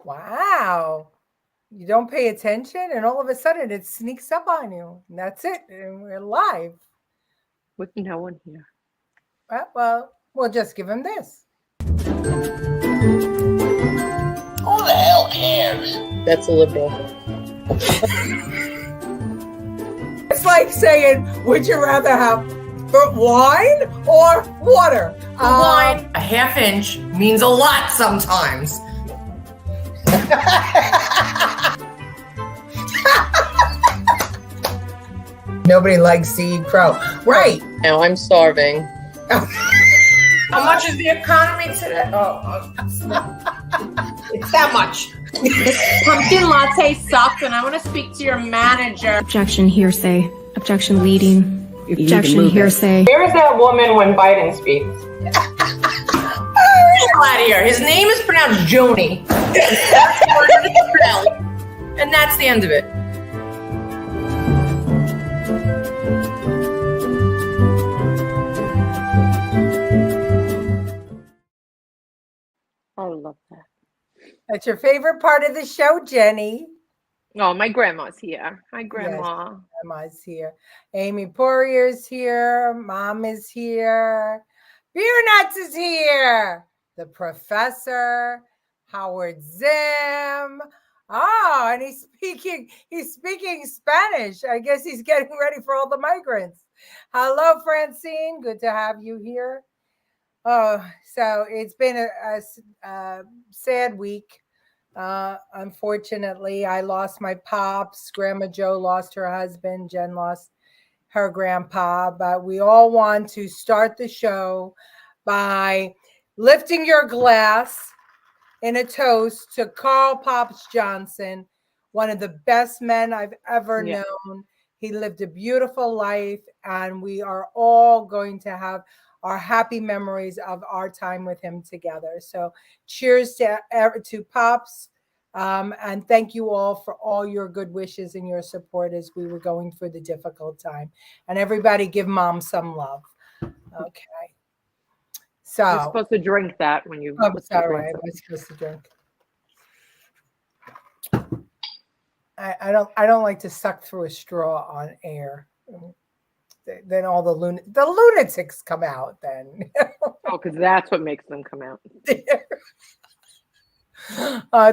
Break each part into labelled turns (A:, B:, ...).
A: Wow. You don't pay attention, and all of a sudden it sneaks up on you. And that's it. And we're live.
B: With no one here.
A: Well, we'll just give him this.
C: Who the hell cares?
B: That's a liberal.
A: It's like saying, would you rather have wine or water?
D: Wine, a half inch, means a lot sometimes.
A: Nobody likes to eat crow. Right.
B: Now I'm starving.
D: How much is the economy today? It's that much.
E: This pumpkin latte sucked, and I want to speak to your manager.
F: Objection, hearsay. Objection, leading. Objection, hearsay.
E: Where is that woman when Biden speaks?
D: Get out of here. His name is pronounced Joni. And that's the end of it.
B: I love that.
A: That's your favorite part of the show, Jenny.
B: Oh, my grandma's here. Hi, Grandma.
A: Yes, Grandma's here. Amy Poirier's here. Mom is here. Beer Nuts is here. The Professor. Howard Zim. Oh, and he's speaking Spanish. I guess he's getting ready for all the migrants. Hello, Francine. Good to have you here. Oh, so it's been a sad week. Unfortunately, I lost my pops. Grandma Joe lost her husband. Jen lost her grandpa. But we all want to start the show by lifting your glass in a toast to Carl Pops Johnson, one of the best men I've ever known. He lived a beautiful life, and we are all going to have our happy memories of our time with him together. So cheers to Pops. And thank you all for all your good wishes and your support as we were going through the difficult time. And everybody give Mom some love. Okay. So
B: You're supposed to drink that when you.
A: I'm sorry, I was supposed to drink. I don't like to suck through a straw on air. Then all the lunatics come out then.
B: Oh, because that's what makes them come out.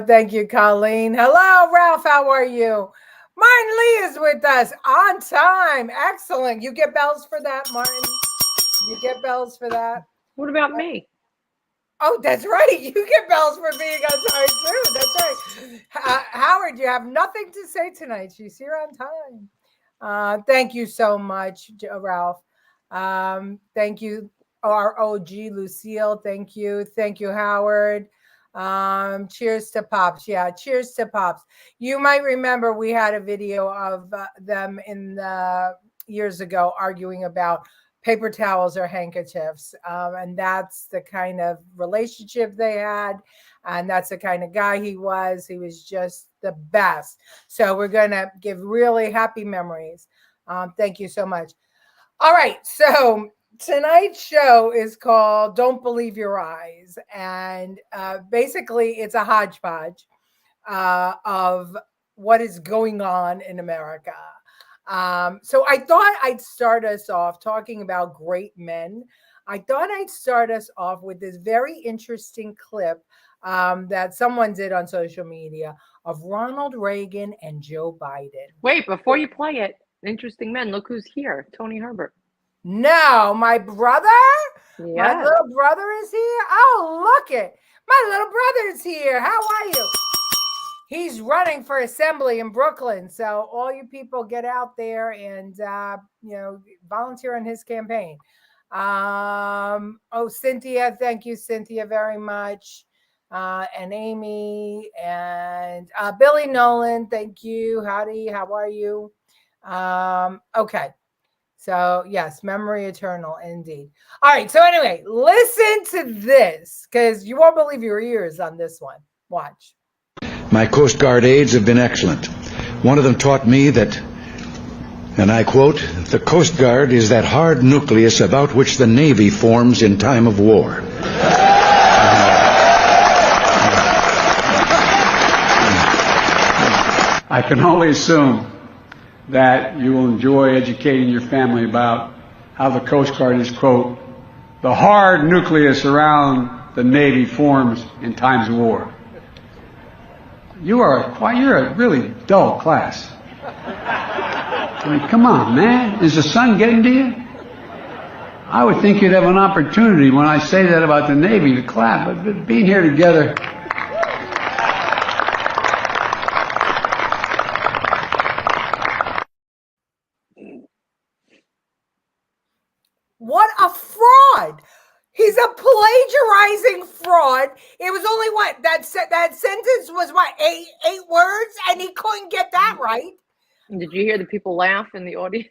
A: Thank you, Colleen. Hello, Ralph. How are you? Martin Lee is with us on time. Excellent. You get bells for that, Martin. You get bells for that.
B: What about me?
A: Oh, that's right. You get bells for being on time too. That's right. Howard, you have nothing to say tonight. She's here on time. Thank you so much, Ralph. Thank you, our OG Lucille. Thank you, Howard. Cheers to Pops. Yeah, cheers to Pops. You might remember we had a video of them in the years ago arguing about paper towels or handkerchiefs, and that's the kind of relationship they had, and that's the kind of guy he was. He was just the best. So we're going to give really happy memories. Thank you so much. All right. So tonight's show is called Don't Believe Your Eyes. And basically it's a hodgepodge of what is going on in America. So I thought I'd start us off talking about great men. I thought I'd start us off with this very interesting clip that someone did on social media of Ronald Reagan and Joe Biden.
B: Wait, before you play it, interesting men. Look who's here. Tony Herbert.
A: No, my brother?
B: Yeah.
A: My little brother is here? Oh, look it. My little brother is here. How are you? He's running for assembly in Brooklyn. So all you people get out there and, volunteer on his campaign. Cynthia. Thank you, Cynthia, very much. And Amy and Billy Nolan. Thank you. Howdy. How are you? Okay. So yes, memory eternal indeed. All right. So anyway, listen to this because you won't believe your ears on this one. Watch.
G: My Coast Guard aides have been excellent. One of them taught me that, and I quote, "The Coast Guard is that hard nucleus about which the Navy forms in time of war."
H: I can only assume that you will enjoy educating your family about how the Coast Guard is, quote, the hard nucleus around the Navy forms in times of war. You're a really dull class. I mean, come on, man. Is the sun getting to you? I would think you'd have an opportunity when I say that about the Navy to clap, but being here together.
A: What a fraud! He's a plagiarizing fraud. It was only what that sentence was what eight words, and he couldn't get that right.
B: Did you hear the people laugh in the audience?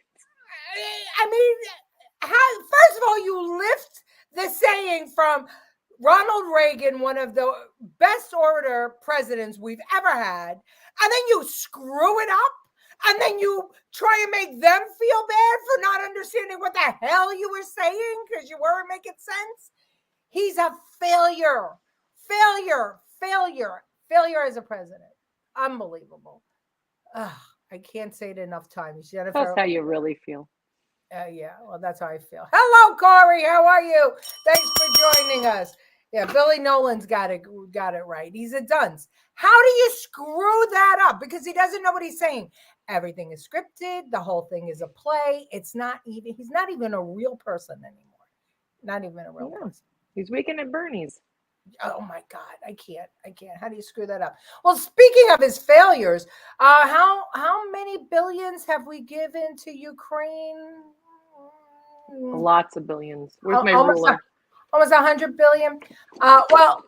A: I mean, first of all, you lift the saying from Ronald Reagan, one of the best orator presidents we've ever had, and then you screw it up, and then you try and make them feel bad for not understanding what the hell you were saying because you weren't making sense. He's a failure as a president. Unbelievable. Ugh, I can't say it enough times. Jennifer,
B: That's how you really feel.
A: yeah, well, that's how I feel. Hello, Corey. How are you? Thanks for joining us. Yeah, Billy Nolan's got it right. He's a dunce. How do you screw that up? Because he doesn't know what he's saying. Everything is scripted. The whole thing is a play. He's not even a real person anymore. Not even a real person.
B: He's weekend at Bernie's.
A: Oh my God, I can't. How do you screw that up? Well, speaking of his failures, how many billions have we given to Ukraine?
B: Lots of billions. Where's my
A: almost
B: ruler?
A: Almost 100 billion. Well,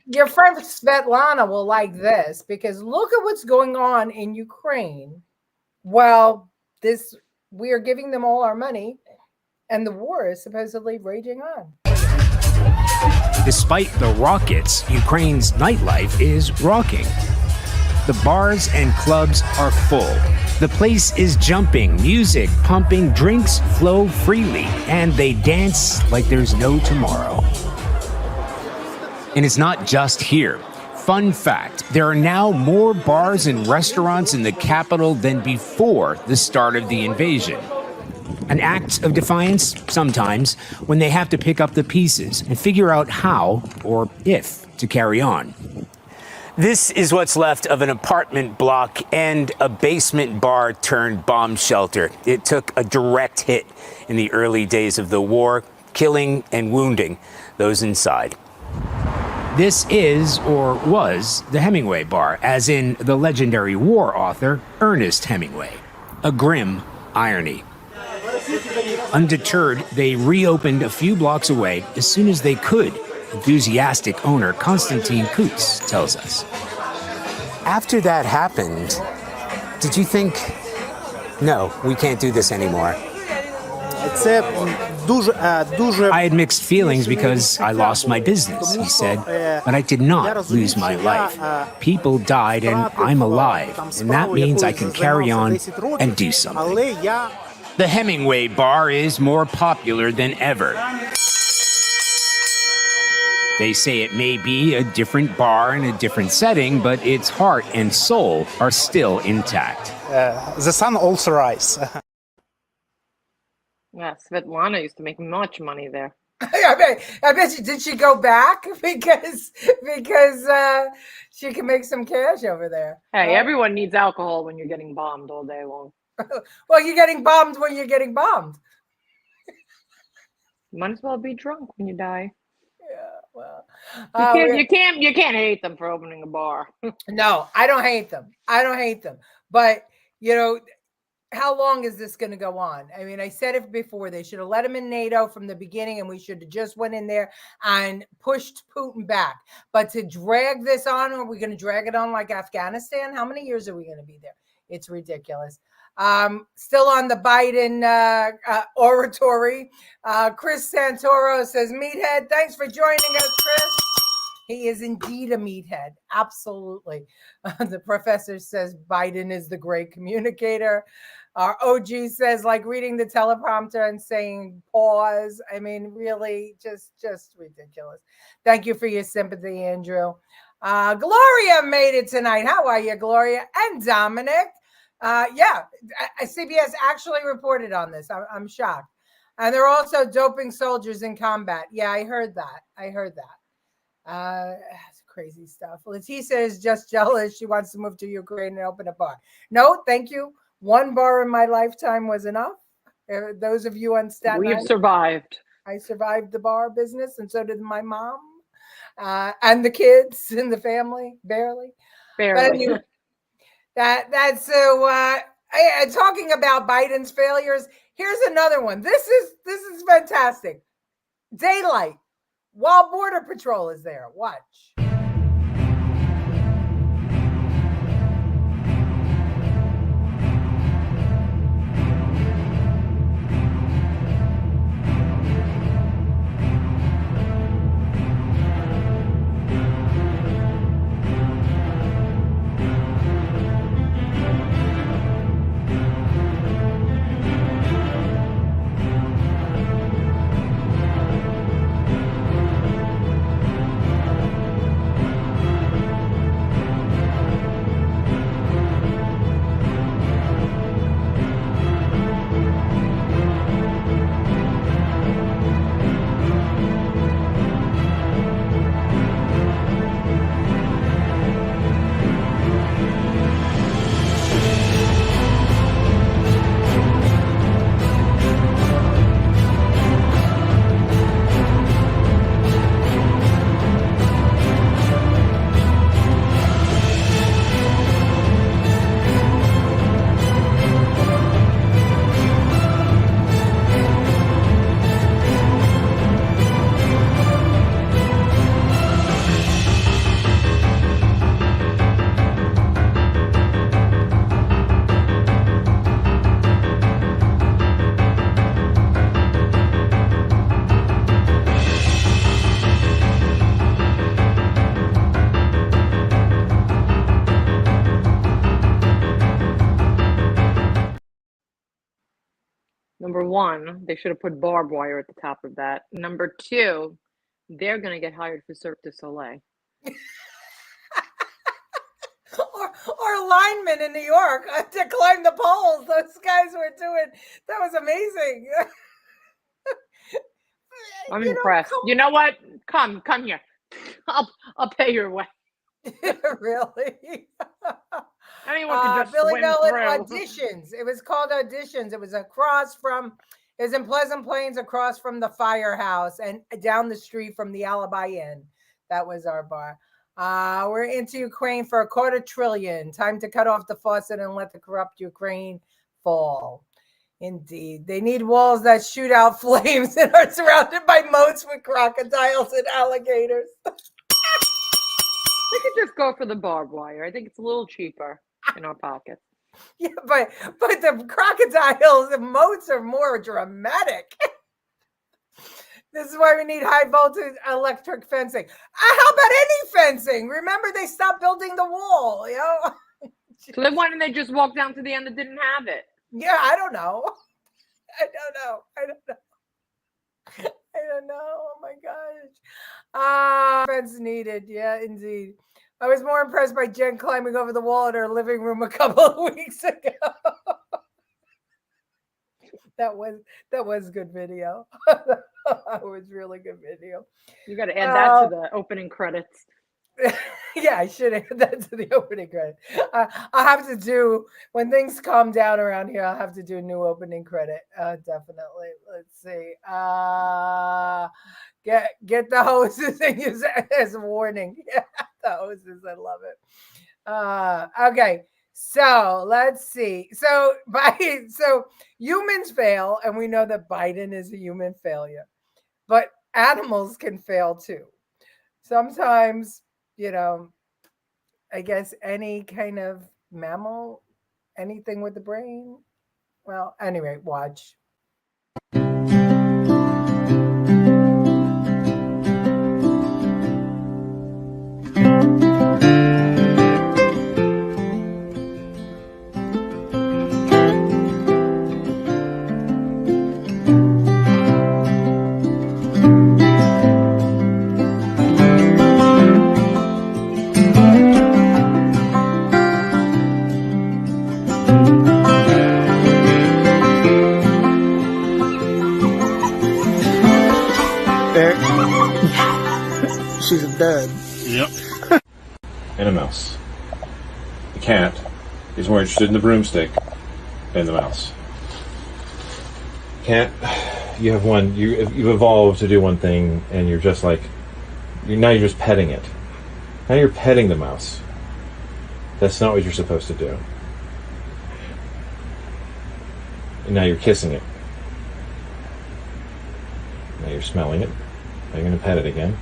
A: your friend Svetlana will like this because look at what's going on in Ukraine. Well, we are giving them all our money, and the war is supposedly raging on.
I: Despite the rockets, Ukraine's nightlife is rocking. The bars and clubs are full. The place is jumping, music pumping, drinks flow freely, and they dance like there's no tomorrow. And it's not just here. Fun fact, there are now more bars and restaurants in the capital than before the start of the invasion. An act of defiance, sometimes, when they have to pick up the pieces and figure out how, or if, to carry on. This is what's left of an apartment block and a basement bar turned bomb shelter. It took a direct hit in the early days of the war, killing and wounding those inside. This is, or was, the Hemingway bar, as in the legendary war author Ernest Hemingway. A grim irony. Undeterred, they reopened a few blocks away as soon as they could, enthusiastic owner Konstantin Kutz tells us. After that happened, did you think, no, we can't do this anymore? I had mixed feelings because I lost my business, he said, but I did not lose my life. People died and I'm alive, and that means I can carry on and do something. The Hemingway bar is more popular than ever. They say it may be a different bar in a different setting, but its heart and soul are still intact.
J: The sun also rises.
B: Yeah, Svetlana used to make much money there.
A: I bet you, did she go back because she can make some cash over there?
B: Hey, everyone needs alcohol when you're getting bombed all day long.
A: Well, you're getting bombed when you're getting bombed.
B: Might as well be drunk when you die.
A: Yeah, well,
B: you can't hate them for opening a bar.
A: No, I don't hate them. But how long is this going to go on? I mean, I said it before. They should have let him in NATO from the beginning, and we should have just went in there and pushed Putin back. But to drag this on, are we going to drag it on like Afghanistan? How many years are we going to be there? It's ridiculous. Still on the Biden oratory. Chris Santoro says, Meathead, thanks for joining us, Chris. He is indeed a meathead. Absolutely. The professor says Biden is the great communicator. Our OG says, like reading the teleprompter and saying pause. I mean, really, just ridiculous. Thank you for your sympathy, Andrew. Gloria made it tonight. How are you, Gloria? And Dominic. CBS actually reported on this. I'm shocked. And they're also doping soldiers in combat. Yeah, I heard that. That's crazy stuff. Leticia is just jealous. She wants to move to Ukraine and open a bar. No, thank you. One bar in my lifetime was enough. Those of you on Staten
B: We've
A: Island,
B: survived.
A: I survived the bar business, and so did my mom, and the kids and the family, barely. But anyway, that's so. Talking about Biden's failures, here's another one. This is fantastic. Daylight while Border Patrol is there. Watch.
B: Number one, they should have put barbed wire at the top of that. Number two, they're going to get hired for Cirque du Soleil.
A: or linemen in New York to climb the poles. Those guys were doing. That was amazing.
B: I'm impressed. You know what? Come here. I'll pay your way.
A: Really?
B: Anyone can just
A: Billy
B: swim
A: Nolan
B: through.
A: Auditions. It was called Auditions. It was it was in Pleasant Plains, across from the firehouse and down the street from the Alibi Inn. That was our bar. We're into Ukraine for $250 billion. Time to cut off the faucet and let the corrupt Ukraine fall. Indeed. They need walls that shoot out flames and are surrounded by moats with crocodiles and alligators.
B: We could just go for the barbed wire. I think it's a little cheaper in our pockets.
A: Yeah, but the crocodiles and moats are more dramatic. This is why we need high voltage electric fencing. How about any fencing? Remember, they stopped building the wall. You know.
B: So then why didn't they just walk down to the end that didn't have it?
A: Yeah, I don't know. I don't know. Oh my gosh. Fence needed. Yeah, indeed. I was more impressed by Jen climbing over the wall in her living room a couple of weeks ago. That was good video. It was really good video.
B: You got to add that to the opening credits.
A: Yeah, I should add that to the opening credit. I'll have to do, when things calm down around here, I'll have to do a new opening credit. Definitely. Let's see. Get the hoses and use it as a warning. Yeah, the hoses. I love it. Okay. So let's see. So humans fail, and we know that Biden is a human failure, but animals can fail too. Sometimes, I guess any kind of mammal, anything with the brain. Well, anyway, watch.
K: is a dud.
L: Yep. And a mouse. The cat is more interested in the broomstick than the mouse. Cat, you have one. You've evolved to do one thing, and you're just like now you're just petting it. Now you're petting the mouse. That's not what you're supposed to do. And now you're kissing it. Now you're smelling it. Now you're going to pet it again.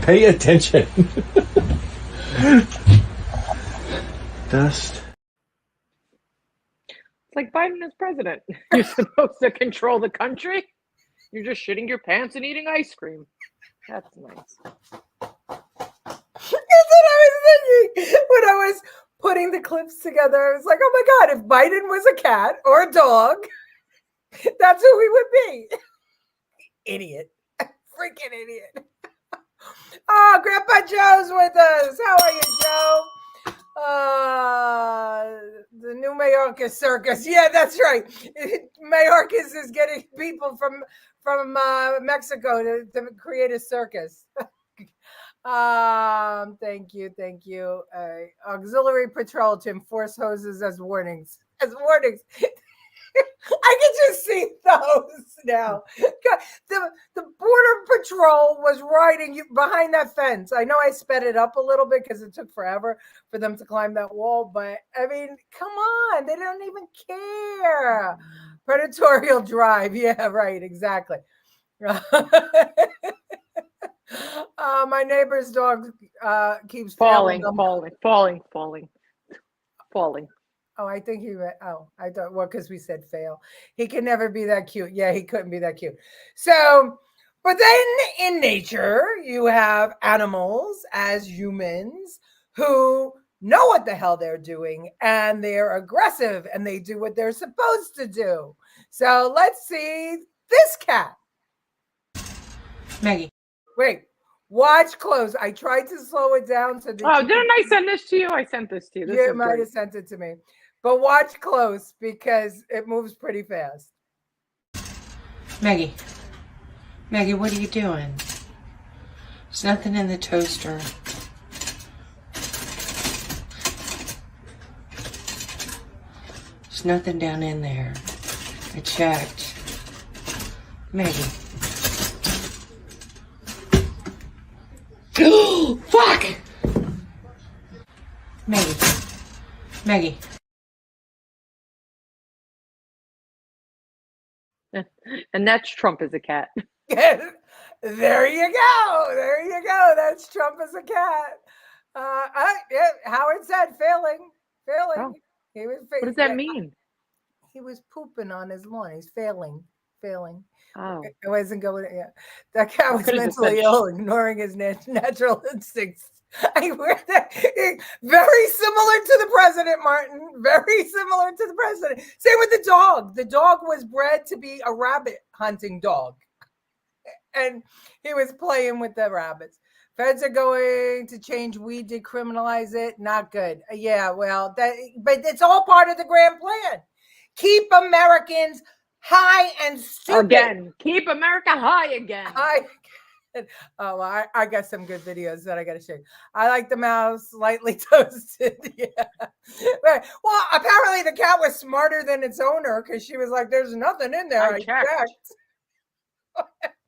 L: Pay attention. Dust.
B: It's like Biden as president. You're supposed to control the country. You're just shitting your pants and eating ice cream. That's nice.
A: That's what I was thinking when I was putting the clips together. I was like, oh my God, if Biden was a cat or a dog, that's who he would be. Idiot. Freaking idiot. Oh, Grandpa Joe's with us. How are you, Joe? The new Mayorkas circus. Yeah, that's right. Mayorkas is getting people from Mexico to create a circus. Thank you. Auxiliary patrol to enforce hoses as warnings. I can just see those now. God, the border patrol was riding you behind that fence. I know I sped it up a little bit because it took forever for them to climb that wall, but I mean, come on, they don't even care. Predatorial drive, yeah, right, exactly. My neighbor's dog keeps
B: falling. Oh,
A: I think I thought, well, because we said fail. He can never be that cute. Yeah, he couldn't be that cute. So, but then in nature, you have animals as humans who know what the hell they're doing and they're aggressive and they do what they're supposed to do. So let's see this cat.
E: Maggie.
A: Wait, watch close. I tried to slow it down. So
B: didn't I send this to you? I sent this to you.
A: You might have sent it to me. But watch close because it moves pretty fast.
E: Maggie, what are you doing? There's nothing in the toaster. There's nothing down in there. I checked. Maggie. Fuck! Maggie.
B: And that's Trump as a cat.
A: There you go. That's Trump as a cat. Howard said failing.
B: Oh.
A: He was
B: what does that mean?
A: He was pooping on his lawn. He's failing.
B: Oh,
A: it wasn't going. Yeah, that cat was mentally ill, ignoring his natural instincts. I wear that. Very similar to the president, Martin. Very similar to the president. Same with the dog. The dog was bred to be a rabbit hunting dog, and he was playing with the rabbits. Feds are going to change weed, decriminalize it. Not good. Yeah, well, but it's all part of the grand plan. Keep Americans high and stupid.
B: Again. Keep America high again.
A: Oh, I got some good videos that I got to show you. I like the mouse lightly toasted. Yeah. Well, apparently the cat was smarter than its owner because she was like, there's nothing in there. I checked.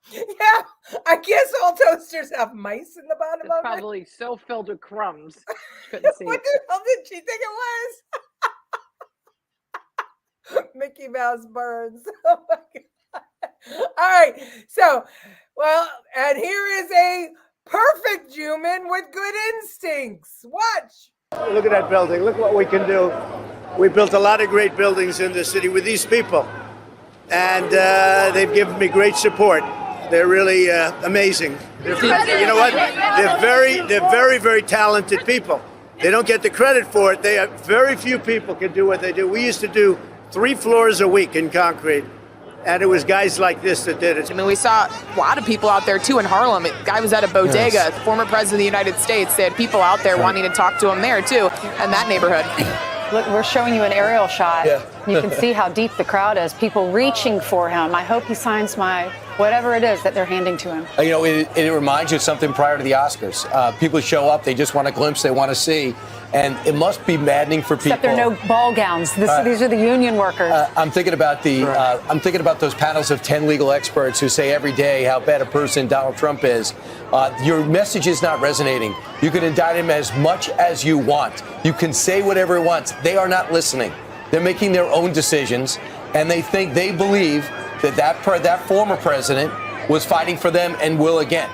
A: Yeah. I guess all toasters have mice in the bottom of it.
B: Probably so filled with crumbs.
A: What the hell did she think it was? Mickey Mouse burns. Oh my God. All right. So, well, and here is a perfect human with good instincts. Watch.
M: Look at that building. Look what we can do. We built a lot of great buildings in the city with these people. And they've given me great support. They're really amazing. You know what? They're very, very talented people. They don't get the credit for it. They have very few people can do what they do. We used to do 3 floors a week in concrete. And it was guys like this that did it.
N: I mean, we saw a lot of people out there, too, in Harlem. The guy was at a bodega, yes. Former president of the United States. They had people out there wanting to talk to him there, too, in that neighborhood.
O: Look, we're showing you an aerial shot
K: You can see how deep the crowd is. People reaching for him. I hope he signs my whatever it is that they're handing to him.
O: You know, it reminds you of something prior to the Oscars. People show up, they just want a glimpse, they want to see, and it must be maddening for people.
K: Except there are no ball gowns. These are the union workers.
O: I'm thinking about I'm thinking about those panels of 10 legal experts who say every day how bad a person Donald Trump is. Your message is not resonating. You can indict him as much as you want. You can say whatever you want. They are not listening. They're making their own decisions, and they believe that former president was fighting for them and will again.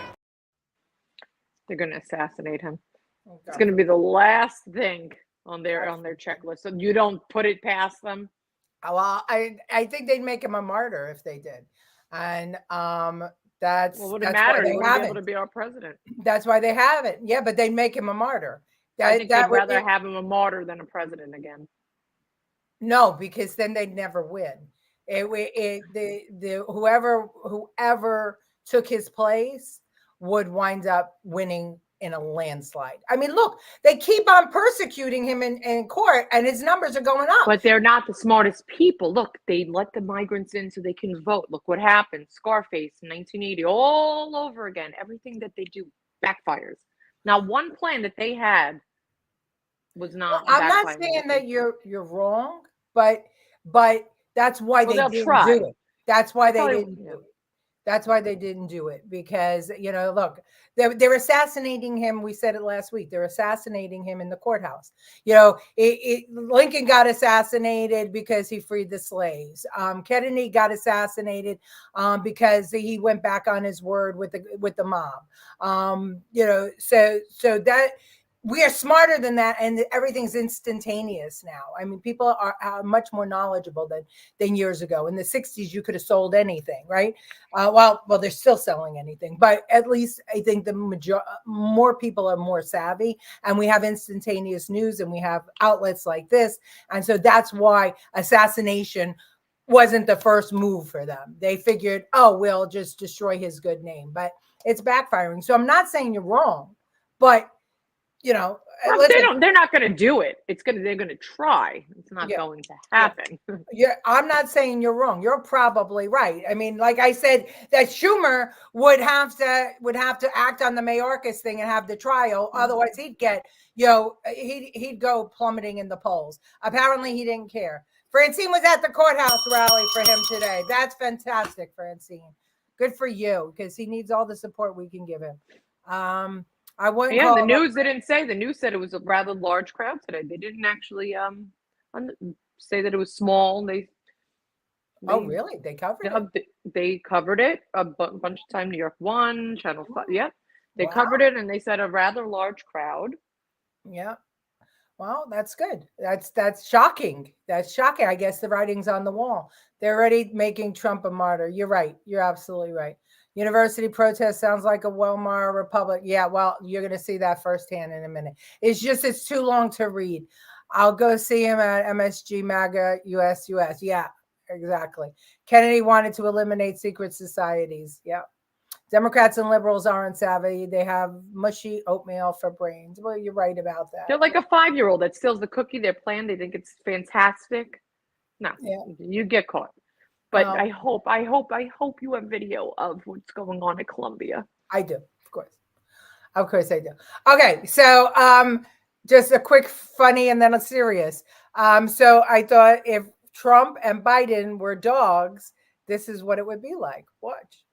B: They're going to assassinate him. It's going to be the last thing on their checklist. So you don't put it past them.
A: Well, I think they'd make him a martyr if they did, and that's
B: well, wouldn't
A: that's
B: matter.
A: why
B: He
A: they
B: wouldn't be
A: haven't.
B: able to be our president.
A: That's why they haven't. Yeah, but they'd make him a martyr.
B: I think they'd
A: would
B: rather
A: be-
B: have him a martyr than a president again.
A: No, because then they'd never win. Whoever took his place would wind up winning in a landslide. I mean, look, they keep on persecuting him in court, and his numbers are going up.
B: But they're not the smartest people. Look, they let the migrants in so they can vote. Look what happened. Scarface in 1980, all over again. Everything that they do backfires. Now, one plan that they had was not.
A: I'm not saying that you're wrong, but that's why they
B: they'll
A: didn't
B: try.
A: do it. That's why they
B: Probably-
A: didn't do it. That's why they didn't do it, because, look, they're assassinating him. We said it last week. They're assassinating him in the courthouse. Lincoln got assassinated because he freed the slaves. Kennedy got assassinated because he went back on his word with the mob. So that we are smarter than that, and everything's instantaneous now. I mean, people are much more knowledgeable than years ago. In the 60s, you could have sold anything, right? Well, they're still selling anything, but at least I think more people are more savvy, and we have instantaneous news, and we have outlets like this, and so that's why assassination wasn't the first move for them. They figured, we'll just destroy his good name, but it's backfiring. So I'm not saying you're wrong, but they're not going to do it. They're going to try. It's not going to happen. Yeah, I'm not saying you're wrong. You're probably right. I mean, like I said, that Schumer would have to act on the Mayorkas thing and have the trial. Otherwise, he'd get, he'd go plummeting in the polls. Apparently, he didn't care. Francine was at the courthouse rally for him today. That's fantastic, Francine. Good for you, because he needs all the support we can give him. I wouldn't.
B: Yeah, the news didn't say. The news said it was a rather large crowd today. They didn't actually say that it was small. They
A: really? They covered it?
B: They covered it a bunch of time. New York 1, Channel 5. Yeah, they covered it, and they said a rather large crowd.
A: Yeah. Well, that's good. That's shocking. That's shocking. I guess the writing's on the wall. They're already making Trump a martyr. You're right. You're absolutely right. University protest sounds like a Weimar Republic. Yeah, well, you're going to see that firsthand in a minute. It's too long to read. I'll go see him at MSG MAGA US. Yeah, exactly. Kennedy wanted to eliminate secret societies. Yeah. Democrats and liberals aren't savvy. They have mushy oatmeal for brains. Well, you're right about that.
B: They're like a 5-year-old that steals the cookie. Their plan, they think it's fantastic. No, you get caught. But I hope you have video of what's going on at Columbia.
A: I do, of course I do. Okay, so just a quick funny and then a serious. So I thought if Trump and Biden were dogs, this is what it would be like. Watch.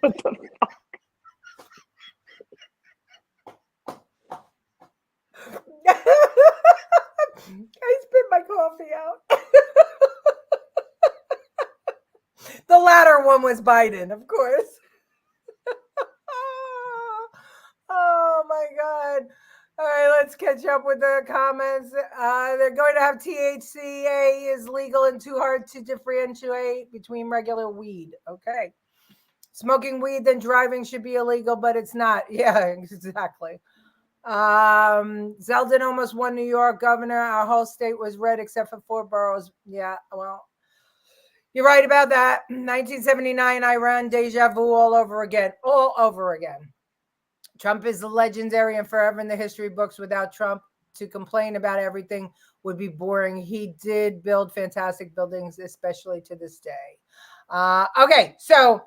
B: What the fuck?
A: I spit my coffee out. The latter one was Biden, of course. Oh my God. All right, let's catch up with the comments. They're going to have THCA is legal and too hard to differentiate between regular weed. Okay. Smoking weed then driving should be illegal, but it's not. Yeah, exactly. Zeldin almost won New York governor. Our whole state was red except for 4 boroughs. Yeah, well, you're right about that. 1979 Iran, deja vu all over again. All over again. Trump is legendary and forever in the history books. Without Trump, to complain about everything would be boring. He did build fantastic buildings, especially to this day. Okay, so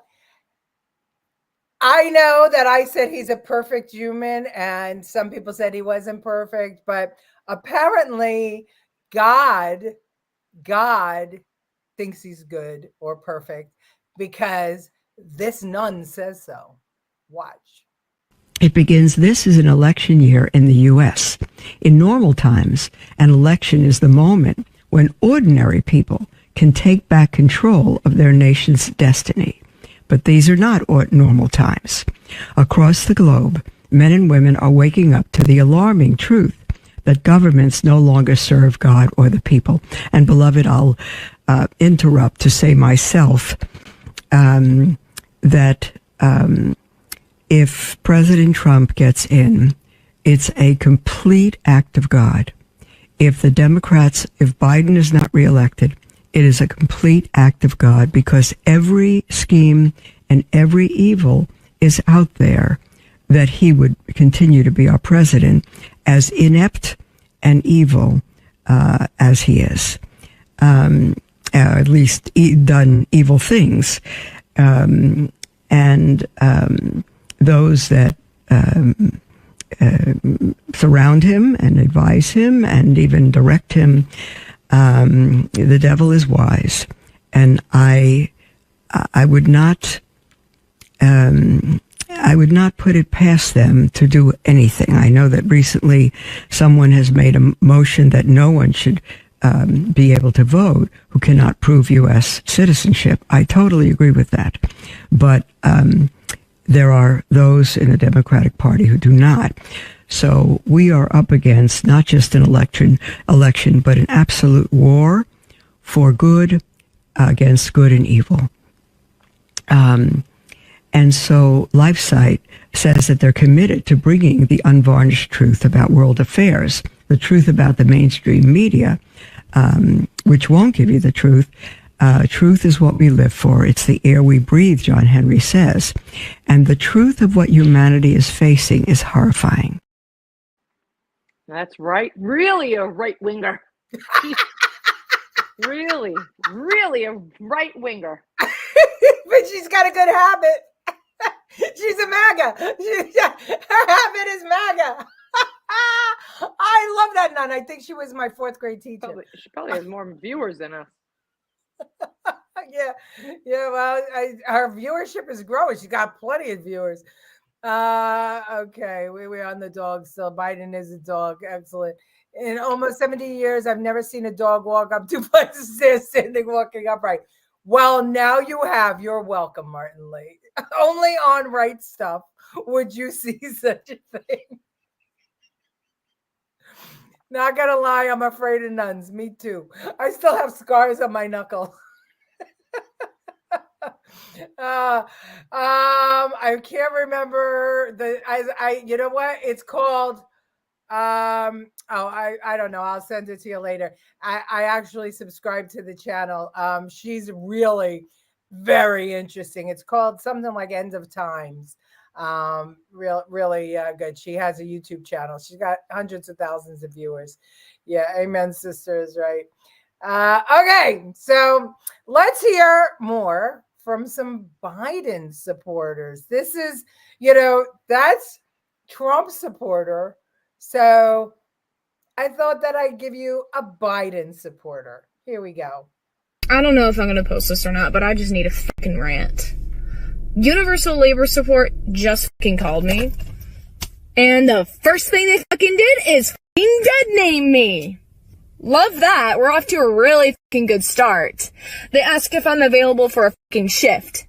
A: I know that I said he's a perfect human, and some people said he wasn't perfect, but apparently God thinks he's good or perfect because this nun says so. Watch.
P: It begins, this is an election year in the U.S. In normal times, an election is the moment when ordinary people can take back control of their nation's destiny. But these are not normal times. Across the globe, men and women are waking up to the alarming truth that governments no longer serve God or the people. And beloved, I'll interrupt to say myself that if President Trump gets in, it's a complete act of God. If the Democrats, if Biden is not reelected, it is a complete act of God, because every scheme and every evil is out there that he would continue to be our president, as inept and evil as he is. At least done evil things. And those that surround him and advise him and even direct him, the devil is wise, and I would not put it past them to do anything. I know that recently someone has made a motion that no one should be able to vote who cannot prove U.S. citizenship. I totally agree with that, but there are those in the Democratic Party who do not. So we are up against not just an election, but an absolute war for good against good and evil. And so LifeSite says that they're committed to bringing the unvarnished truth about world affairs, the truth about the mainstream media, which won't give you the truth. Truth is what we live for. It's the air we breathe, John Henry says. And the truth of what humanity is facing is horrifying.
B: That's right. Really a right-winger. really a right-winger.
A: But she's got a good habit. She's a MAGA. Her habit is MAGA. I love that nun. I think she was my 4th grade teacher.
B: She probably has more viewers than us.
A: Yeah. Well, her viewership is growing. She's got plenty of viewers. Okay, we're on the dog still. Biden is a dog. Excellent. In almost 70 years, I've never seen a dog walk up 2 flights of stairs standing, walking upright. Well, now you have. You're welcome, Martin Lee. Only on Right Stuff would you see such a thing. Not gonna lie, I'm afraid of nuns. Me too. I still have scars on my knuckle. I can't remember you know what it's called. I don't know. I'll send it to you later. I actually subscribe to the channel. She's really very interesting. It's called something like End of Times. Really good. She has a YouTube channel. She's got hundreds of thousands of viewers. Yeah, amen, sisters, right? Okay, so let's hear more from some Biden supporters. This is, that's Trump supporter. So I thought that I'd give you a Biden supporter. Here we go.
Q: I don't know if I'm going to post this or not, but I just need a fucking rant. Universal Labor Support just fucking called me. And the first thing they fucking did is fucking dead name me. Love that. We're off to a really fucking good start. They ask if I'm available for a fucking shift.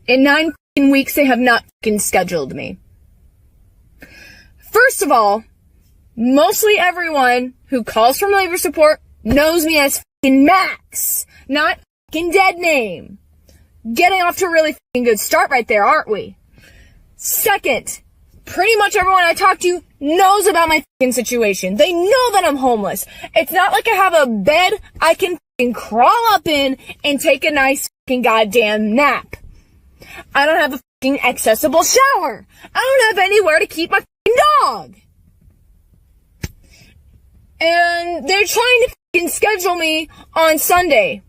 Q: In 9 fucking weeks, they have not fucking scheduled me. First of all, mostly everyone who calls from labor support knows me as fucking Max, not fucking dead name. getting off to a really fucking good start right there, aren't we? Second, pretty much everyone I talk to knows about my fucking situation. They know that I'm homeless. It's not like I have a bed I can fucking crawl up in and take a nice fucking goddamn nap. I don't have a fucking accessible shower. I don't have anywhere to keep my fucking dog. And they're trying to fucking schedule me on Sunday.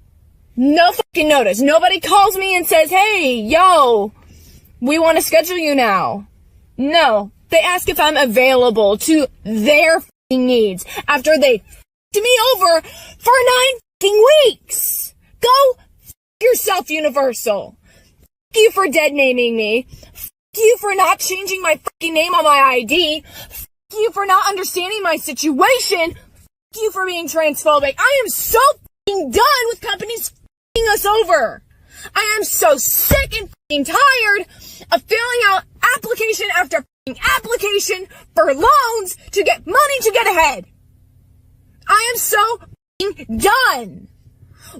Q: No fucking notice. Nobody calls me and says, hey, yo, we want to schedule you now. No. They ask if I'm available to their fucking needs after they f***ed me over for 9 fucking weeks. Go f*** yourself, Universal. F*** you for dead naming me. F*** you for not changing my fucking name on my ID. F*** you for not understanding my situation. F*** you for being transphobic. I am so fucking done with companies f***ing us over. I am so sick and fucking tired of filling out application after fucking application for loans to get money to get ahead. I am so fucking done.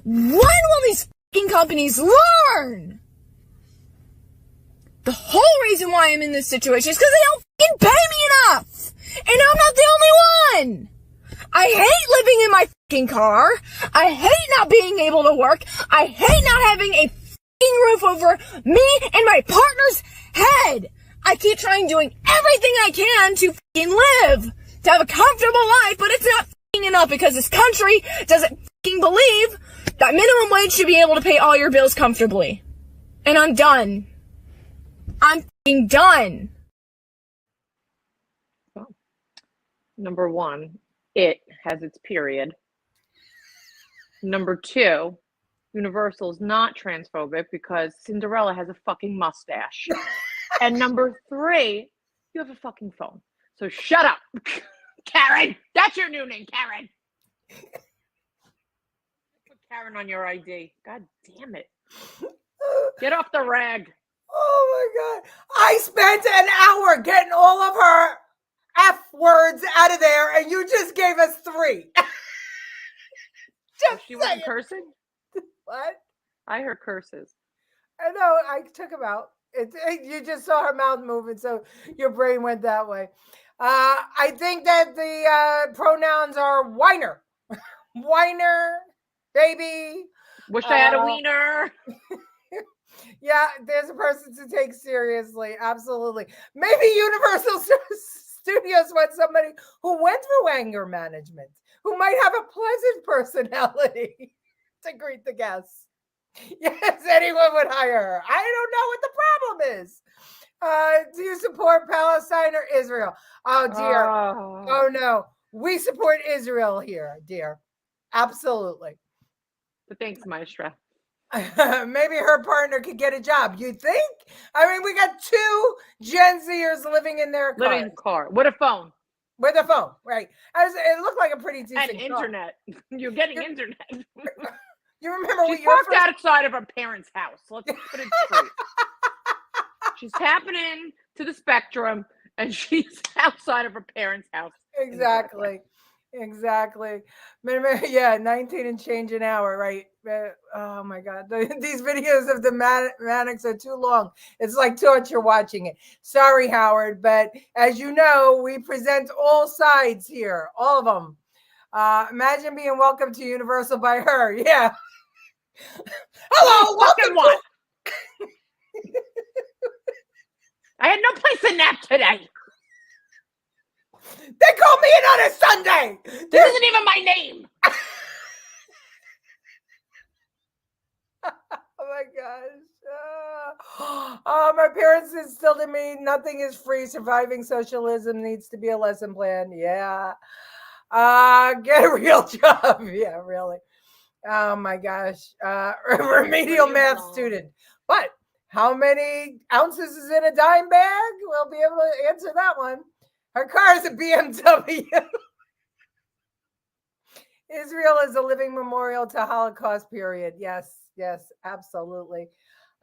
Q: When will these fucking companies learn? The whole reason why I'm in this situation is because they don't fucking pay me enough. And I'm not the only one. I hate living in my fucking car. I hate not being able to work. I hate not having a fucking roof over me and my partner's head. I keep trying doing everything I can to fucking live, to have a comfortable life, but it's not fucking enough because this country doesn't fucking believe that minimum wage should be able to pay all your bills comfortably. And I'm done. I'm fucking done.
B: Number one, it has its period. Number two, Universal's not transphobic because Cinderella has a fucking mustache. And number three, you have a fucking phone. So shut up. Karen! That's your new name, Karen! Put Karen on your ID. God damn it. Get off the rag.
A: Oh my God. I spent an hour getting all of her F words out of there, and you just gave us 3.
B: She wasn't cursing?
A: What?
B: I heard curses.
A: I know. I took them out. You just saw her mouth moving, so your brain went that way. I think that the pronouns are whiner. Whiner, baby.
B: Wish I had a wiener.
A: Yeah, there's a person to take seriously. Absolutely. Maybe Universal Studios wants somebody who went through anger management, who might have a pleasant personality to greet the guests. Yes, anyone would hire her. I don't know what the problem is. Do you support Palestine or Israel? Oh, dear. Oh, no. We support Israel here, dear. Absolutely.
B: But thanks, Maestra.
A: Maybe her partner could get a job. You think? I mean, we got 2 Gen Zers living in their car.
B: Living in a car with a phone.
A: With a phone, right? It looked like a pretty decent
B: and internet. You're getting internet.
A: You remember
B: She's parked outside of her parents' house. Let's put it straight. She's tapping in to the spectrum, and she's outside of her parents' house.
A: Exactly. Yeah, 19 and change an hour, right? Oh my God. These videos of the Mannix are too long. It's like torture watching it. Sorry, Howard, but as you know, we present all sides here, all of them. Imagine being welcomed to Universal by her. Yeah. Hello, welcome.
B: What? I had no place to nap today.
A: They called me in on a Sunday.
B: This isn't even my name.
A: Oh my gosh. My parents instilled in me nothing is free. Surviving socialism needs to be a lesson plan. Yeah. Get a real job. Yeah, really. Oh my gosh. Remedial math student. But how many ounces is in a dime bag? We'll be able to answer that one. Her car is a BMW. Israel is a living memorial to Holocaust period. Yes, absolutely.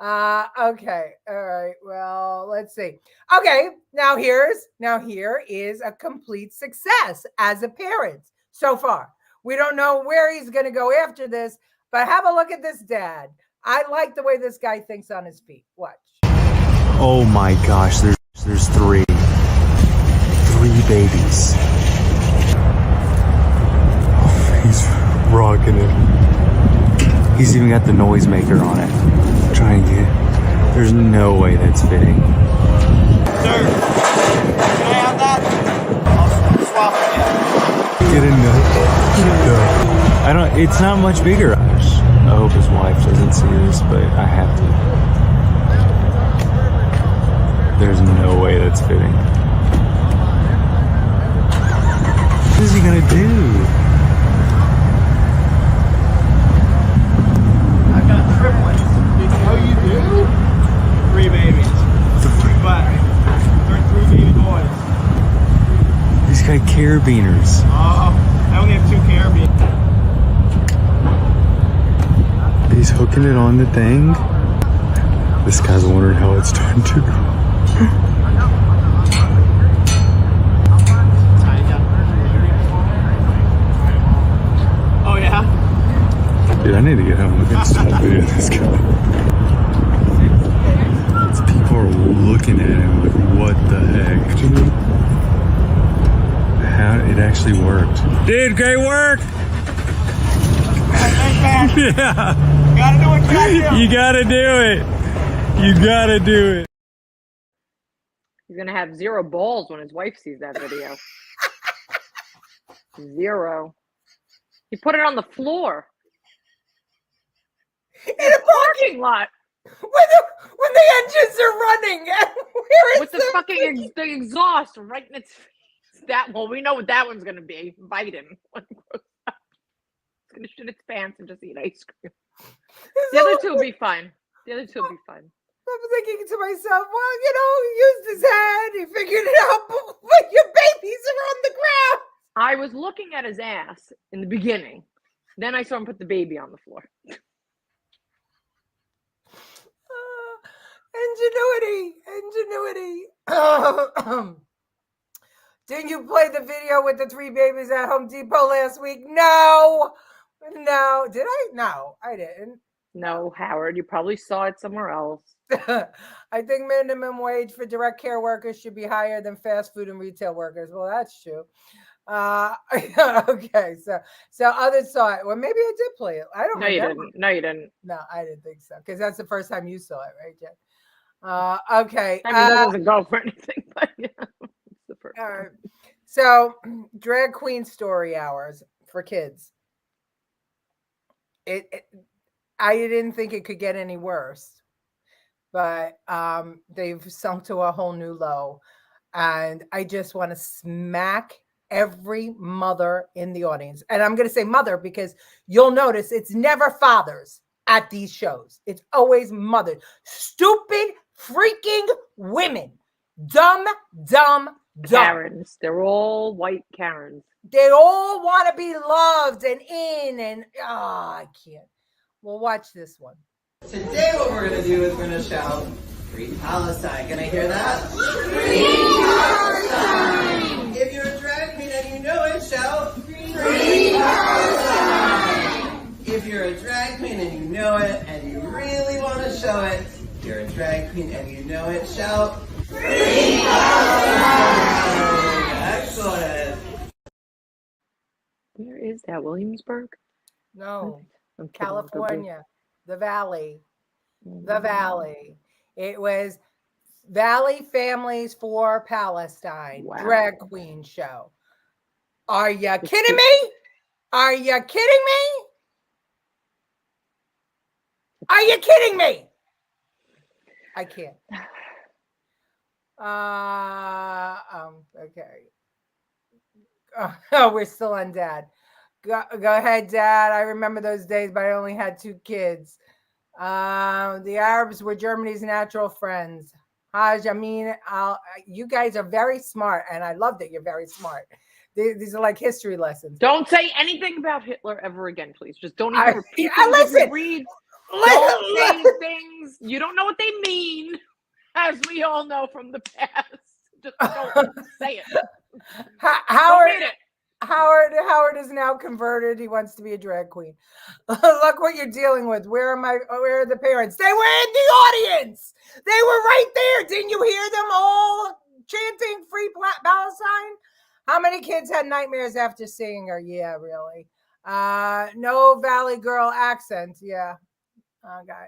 A: Okay. All right. Well, let's see. Okay. Now here is a complete success as a parent so far. We don't know where he's going to go after this, but have a look at this dad. I like the way this guy thinks on his feet. Watch.
R: Oh my gosh, there's three babies. Oh, he's rocking it. He's even got the noisemaker on it. Trying to get. There's no way that's fitting.
S: Sir, can I have that? I'll swap it.
R: Get a nut. I don't. It's not much bigger. I hope his wife doesn't see this, but I have to. There's no way that's fitting. What is he gonna do?
S: I've got triplets. Oh, you do? 3 babies. But they're 3 baby boys.
R: He's got carabiners.
S: I only have 2 carabiners.
R: He's hooking it on the thing. This guy's wondering how it's starting to go.
S: Oh, yeah?
R: Dude, I need to get home and stop videoing this guy. People are looking at him like, what the heck? How it actually worked. Dude, great work! Yeah.
S: Gotta do what you gotta do.
R: You gotta do it. You gotta do it.
B: He's gonna have 0 balls when his wife sees that video. 0. He put it on the floor.
A: In a
B: parking lot.
A: When the engines are running. Where is
B: with the fucking the exhaust right in its face. That well, we know what that one's gonna be. Biden. It's gonna shit its pants and just eat ice cream. The other 2 will be fine. The other 2 will be fine.
A: I'm thinking to myself, well, you know, he used his head, he figured it out, but your babies are on the ground.
B: I was looking at his ass in the beginning. Then I saw him put the baby on the floor.
A: Ingenuity. Didn't you play the video with the 3 babies at Home Depot last week? No. Did I? No, I didn't.
B: No, Howard, you probably saw it somewhere else.
A: I think minimum wage for direct care workers should be higher than fast food and retail workers. Well, that's true. Okay, so others saw it. Well, maybe I did play it. I don't know.
B: No, you didn't.
A: No, I didn't think so. Because that's the first time you saw it, right, Jen? Okay.
B: I mean, that doesn't go for anything, but yeah. It's the first
A: all right. So, drag queen story hours for kids. I didn't think it could get any worse, but they've sunk to a whole new low. And I just want to smack every mother in the audience. And I'm going to say mother because you'll notice it's never fathers at these shows. It's always mothers. Stupid freaking women. Dumb.
B: Karens. They're all white Karens.
A: They all want to be loved and in and I can't. Well, watch this one.
D: Today what we're going to do is we're going to shout, Free Palestine. Can I hear that?
S: Free Palestine!
D: If you're a drag queen and you know it, shout,
S: Free Palestine!
D: If you're a drag queen and you know it and you really want to show it, you're a drag queen and you know it, shout, Free Palestine! Excellent.
B: Where is that? Williamsburg?
A: No.
B: I'm kidding.
A: California, the Valley. It was Valley Families for Palestine drag queen show. Are you kidding me? Are you kidding me? Are you kidding me? I can't. Okay. Oh, we're still on Dad. Go ahead, Dad. I remember those days, but I only had 2 kids. The Arabs were Germany's natural friends. Haj, I mean, you guys are very smart, and I love that you're very smart. These are like history lessons.
B: Don't say anything about Hitler ever again, please. Just don't even repeat
A: listen.
B: Don't say things. You don't know what they mean, as we all know from the past. Just don't say it.
A: Howard, Howard is now converted. He wants to be a drag queen. Look what you're dealing with. Where are the parents? They were in the audience. They were right there. Didn't you hear them all chanting Free Palestine? How many kids had nightmares after seeing her? Yeah, really. No Valley Girl accent. Yeah. Okay.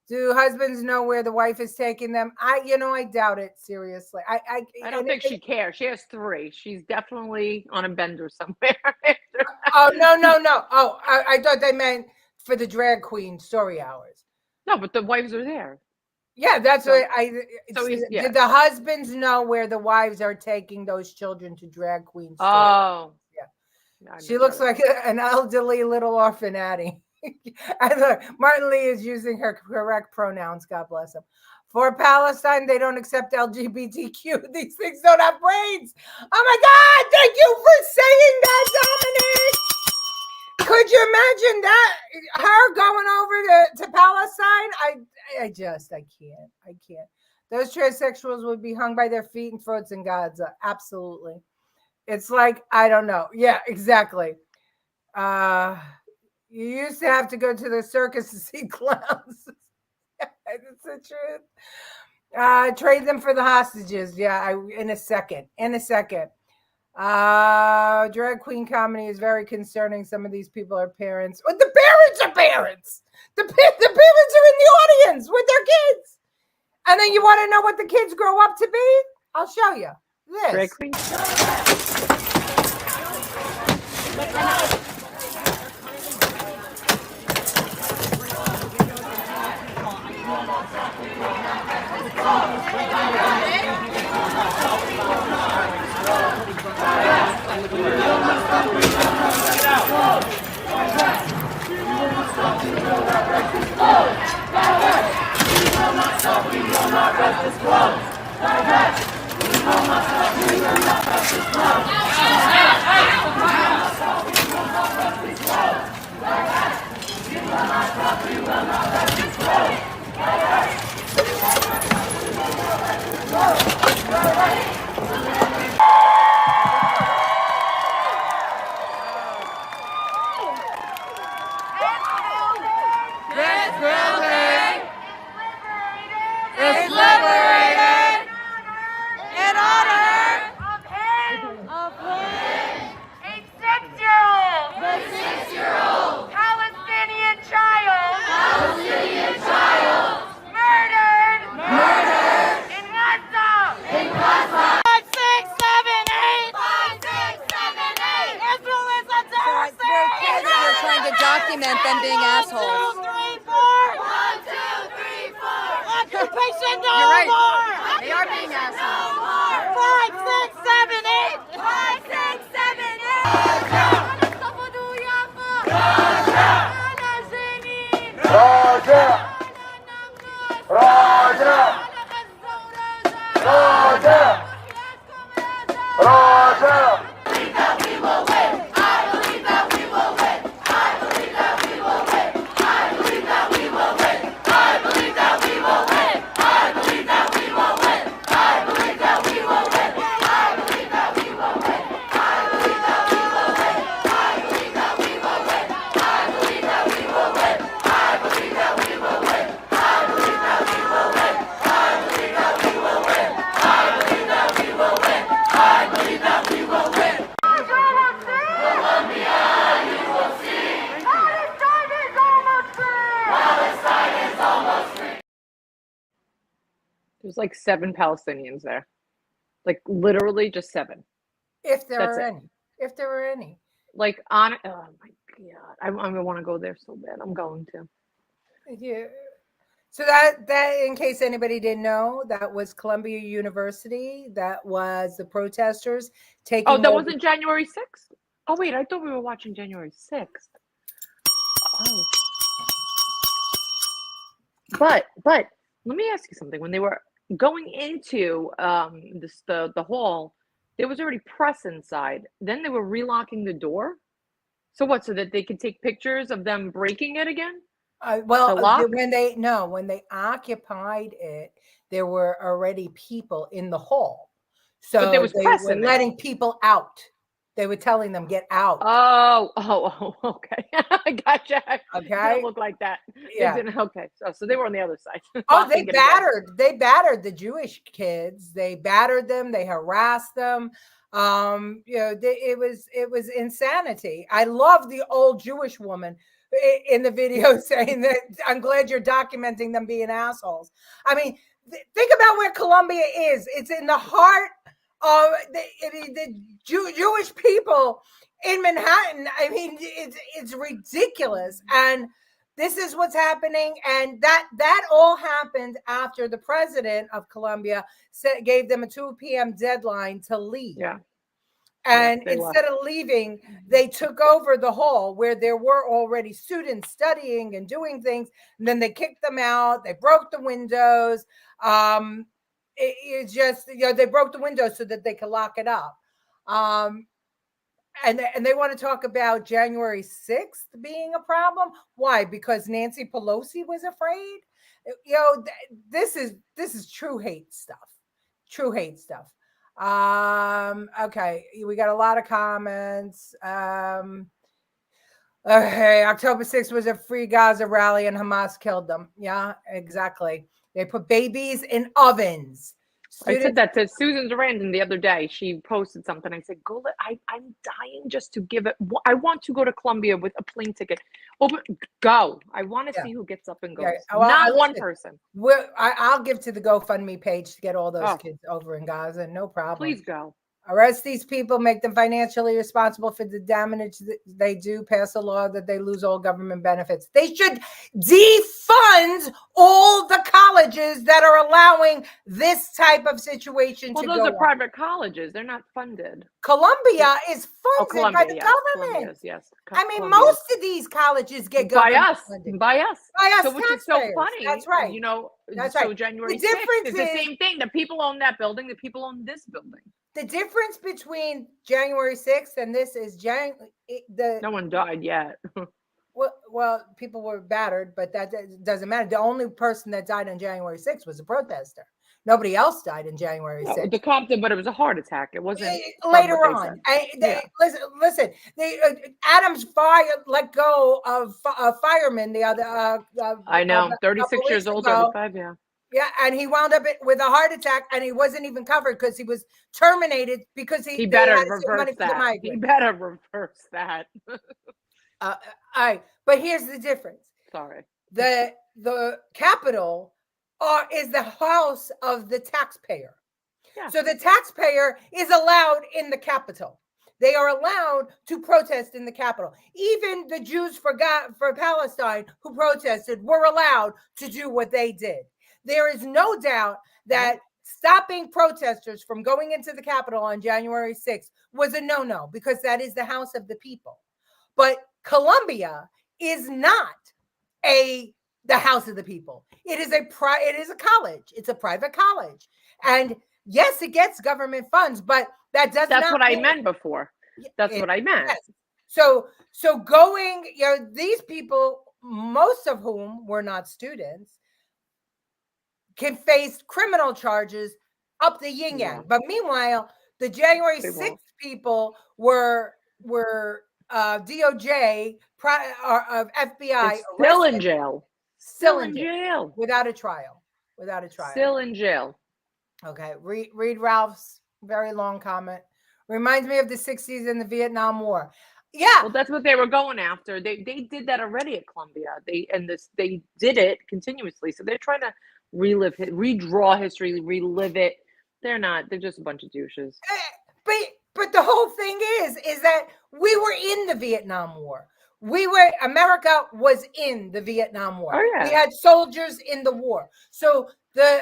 A: Do husbands know where the wife is taking them? I doubt it. Seriously.
B: I don't think she cares. She has 3. She's definitely on a bender somewhere.
A: Oh, no. Oh, I thought they meant for the drag queen story hours.
B: No, but the wives are there.
A: Yeah, that's what
B: yeah.
A: Did the husbands know where the wives are taking those children to drag queen story?
B: Oh.
A: Yeah. She looks like an elderly little orphan Addie. And look, Martin Lee is using her correct pronouns. God bless him. For Palestine, they don't accept LGBTQ. These things don't have brains. Oh my God! Thank you for saying that, Dominic. Could you imagine that? Her going over to Palestine? I can't. Those transsexuals would be hung by their feet and throats in Gaza. Absolutely. It's like, I don't know. Yeah, exactly. You used to have to go to the circus to see clowns. It's the truth. Trade them for the hostages. Yeah, in a second. Drag queen comedy is very concerning. Some of these people are parents. Well, the parents are parents. The parents are in the audience with their kids. And then you want to know what the kids grow up to be? I'll show you. This.
B: Drag queen.
T: Document them being assholes.
U: 1, 2, 3, 4. Occupation no
T: You're right.
U: more.
T: They are being assholes.
U: 5, 6, 7, 8. 5, 6, 7, 8.
S: Roger.
B: There's like 7 Palestinians there. Like literally just 7.
A: If there
B: That's
A: were
B: it.
A: any. If there were any.
B: Like on oh my God. I want to go there so bad. I'm going to.
A: Yeah. So that in case anybody didn't know, that was Columbia University. That was the protesters taking
B: Oh, that
A: over-
B: wasn't January 6th? Oh wait, I thought we were watching January 6th. Oh. But let me ask you something. When they were going into the hall, there was already press inside. Then they were relocking the door. So what? So that they could take pictures of them breaking it again?
A: Well,
B: The lock?
A: when they occupied it, there were already people in the hall. So
B: But there was
A: they
B: press
A: were
B: in there.
A: letting people out. They were telling them get out.
B: Oh, okay. I gotcha. They
A: Okay.
B: don't look like that.
A: Yeah.
B: They didn't, okay. So they were on the other side.
A: Oh, they battered the Jewish kids. They battered them. They harassed them. It was insanity. I love the old Jewish woman in the video saying that I'm glad you're documenting them being assholes. I mean, think about where Columbia is. It's in the heart of the Jewish people in Manhattan. I mean, it's ridiculous. And this is what's happening. And that all happened after the president of Columbia gave them a 2 p.m. deadline to leave.
B: Yeah.
A: And
B: Yes,
A: instead of leaving, they took over the hall where there were already students studying and doing things. And then they kicked them out. They broke the windows. It's just, they broke the windows so that they could lock it up. And they want to talk about January 6th being a problem. Why? Because Nancy Pelosi was afraid. This is true hate stuff. True hate stuff. Okay, we got a lot of comments. Okay, October 6th was a free Gaza rally and Hamas killed them. Yeah, exactly. They put babies in ovens.
B: I said that to Susan Sarandon the other day. She posted something. I said, I'm dying just to give it. I want to go to Columbia with a plane ticket. Go. I want to see who gets up and goes.
A: Yeah. Well,
B: Not one person.
A: I'll give to the GoFundMe page to get all those kids over in Gaza. No problem.
B: Please go.
A: Arrest these people, make them financially responsible for the damage that they do, pass a law that they lose all government benefits. They should defund all the colleges that are allowing this type of situation to go on.
B: Well, those are private colleges. They're not funded.
A: Columbia is funded by the government.
B: Yes.
A: I mean, most of these colleges get government funding.
B: By us.
A: By us,
B: which is so funny.
A: That's right.
B: That's right. January 6th is the same thing. The people own that building. The people own this building.
A: The difference between January 6th and this is
B: no one died yet.
A: well, people were battered, but that doesn't matter. The only person that died on January 6th was a protester. Nobody else died in January 6th.
B: The cop did, but it was a heart attack. It wasn't
A: later on. Listen. Adams let go of a fireman the other.
B: I know, 36 years old, 35. Yeah.
A: Yeah, and he wound up with a heart attack, and he wasn't even covered because he was terminated because he
B: better reverse that. He better reverse that.
A: All right, but here's the difference.
B: Sorry.
A: The Capitol is the house of the taxpayer. Yeah. So the taxpayer is allowed in the Capitol. They are allowed to protest in the Capitol. Even the Jews for Palestine who protested were allowed to do what they did. There is no doubt that stopping protesters from going into the Capitol on January 6th was a no-no because that is the house of the people. But Columbia is not the house of the people. It is a college. It's a private college. And yes, it gets government funds, but that's
B: what I meant before. That's what I meant.
A: Yes. So going, these people, most of whom were not students, can face criminal charges up the yin yang. But meanwhile, the January 6th people were DOJ, FBI,
B: still in jail.
A: Still in jail without a trial.
B: Still in jail.
A: Okay. Read Ralph's very long comment. Reminds me of the 60s and the Vietnam War. Yeah.
B: Well, that's what they were going after. They did that already at Columbia. They did it continuously. So they're trying to redraw history, relive it. They're not. They're just a bunch of douches.
A: But the whole thing is that we were in the Vietnam War. America was in the Vietnam War.
B: Oh, yeah.
A: We had soldiers in the war. So the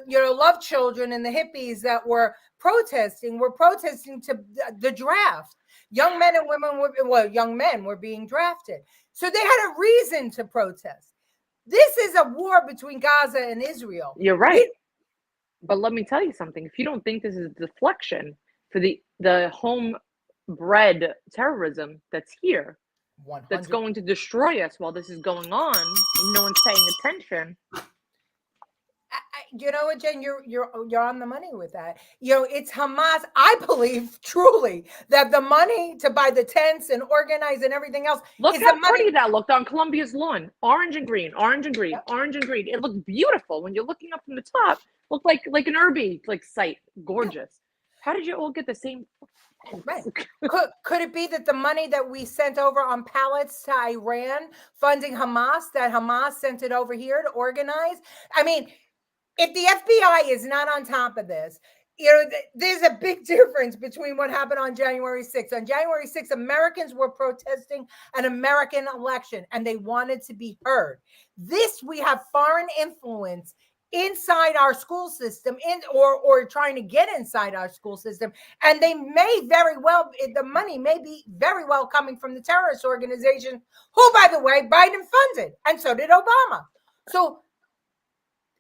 A: love children and the hippies that were protesting to the draft. Young men and women young men were being drafted. So they had a reason to protest. This is a war between Gaza and Israel.
B: You're right. But let me tell you something. If you don't think this is a deflection for the homebred terrorism that's here,
A: 100.
B: That's going to destroy us while this is going on, and no one's paying attention.
A: you know what, Jen, you're on the money with that. You know, it's Hamas. I believe truly that the money to buy the tents and organize and everything else
B: Look
A: is
B: how
A: the money.
B: pretty that looked on Columbia's lawn. Orange and green, orange and green, orange and green. It looked beautiful when you're looking up from the top. Looked like an Irby site. Gorgeous. How did you all get the same?
A: Right. Could it be that the money that we sent over on pallets to Iran funding Hamas, that Hamas sent it over here to organize? I mean, if the FBI is not on top of this, you know, there's a big difference between what happened on January 6th. On January 6th, Americans were protesting an American election and they wanted to be heard. This, we have foreign influence inside our school system or trying to get inside our school system, and they may very well, the money may be very well coming from the terrorist organization who, by the way, Biden funded, and so did Obama. So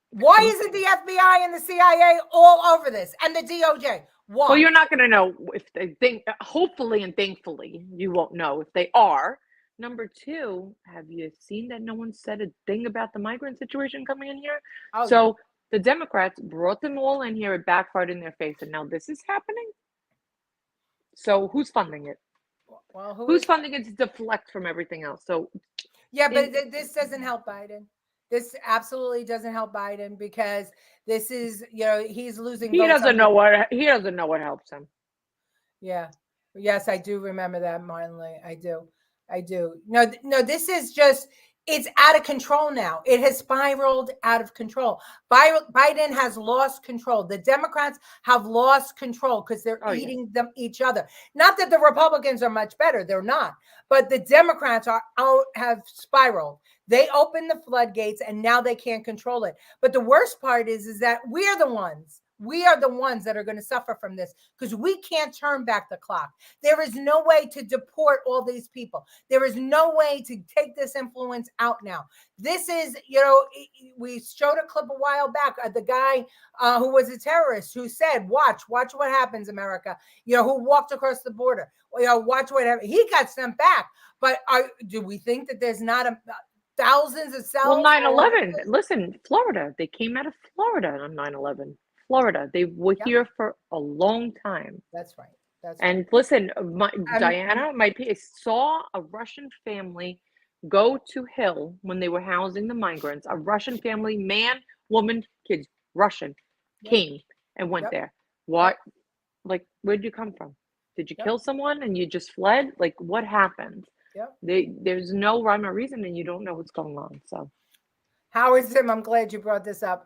A: why isn't the FBI and the CIA all over this, and the DOJ? Why?
B: Well, you're not going to know if they think, hopefully and thankfully you won't know if they are. Number two, have you seen that no one said a thing about the migrant situation coming in here?
A: Oh,
B: so
A: yeah.
B: the Democrats brought them all in here. It backfired in their face. And now this is happening. So who's funding it?
A: Well,
B: who's funding it to deflect from everything else? So
A: yeah, but this doesn't help Biden. This absolutely doesn't help Biden because this is, you know, he's losing.
B: He doesn't know what helps him.
A: Yeah. Yes, I do remember that, Marley. I do. No, this is just, it's out of control now. It has spiraled out of control. Biden has lost control. The Democrats have lost control because they're eating each other. Not that the Republicans are much better. They're not. But the Democrats have spiraled. They opened the floodgates and now they can't control it. But the worst part is that we are the ones that are going to suffer from this because we can't turn back the clock. There is no way to deport all these people. There is no way to take this influence out now. This is, you know, we showed a clip a while back of the guy who was a terrorist who said, watch what happens, America, you know, who walked across the border. You know, watch what happens. He got sent back. But do we think that there's not thousands of cells?
B: Well, 9/11. Listen, Florida. They came out of Florida on 9/11. Florida. They were here for a long time.
A: That's right.
B: And listen, Diana, saw a Russian family go to Hill when they were housing the migrants. A Russian family, man, woman, kids, Russian, came and went there. What? Like, where'd you come from? Did you kill someone and you just fled? Like, what happened? There's no rhyme or reason, and you don't know what's going on. So,
A: Howard Zim, I'm glad you brought this up.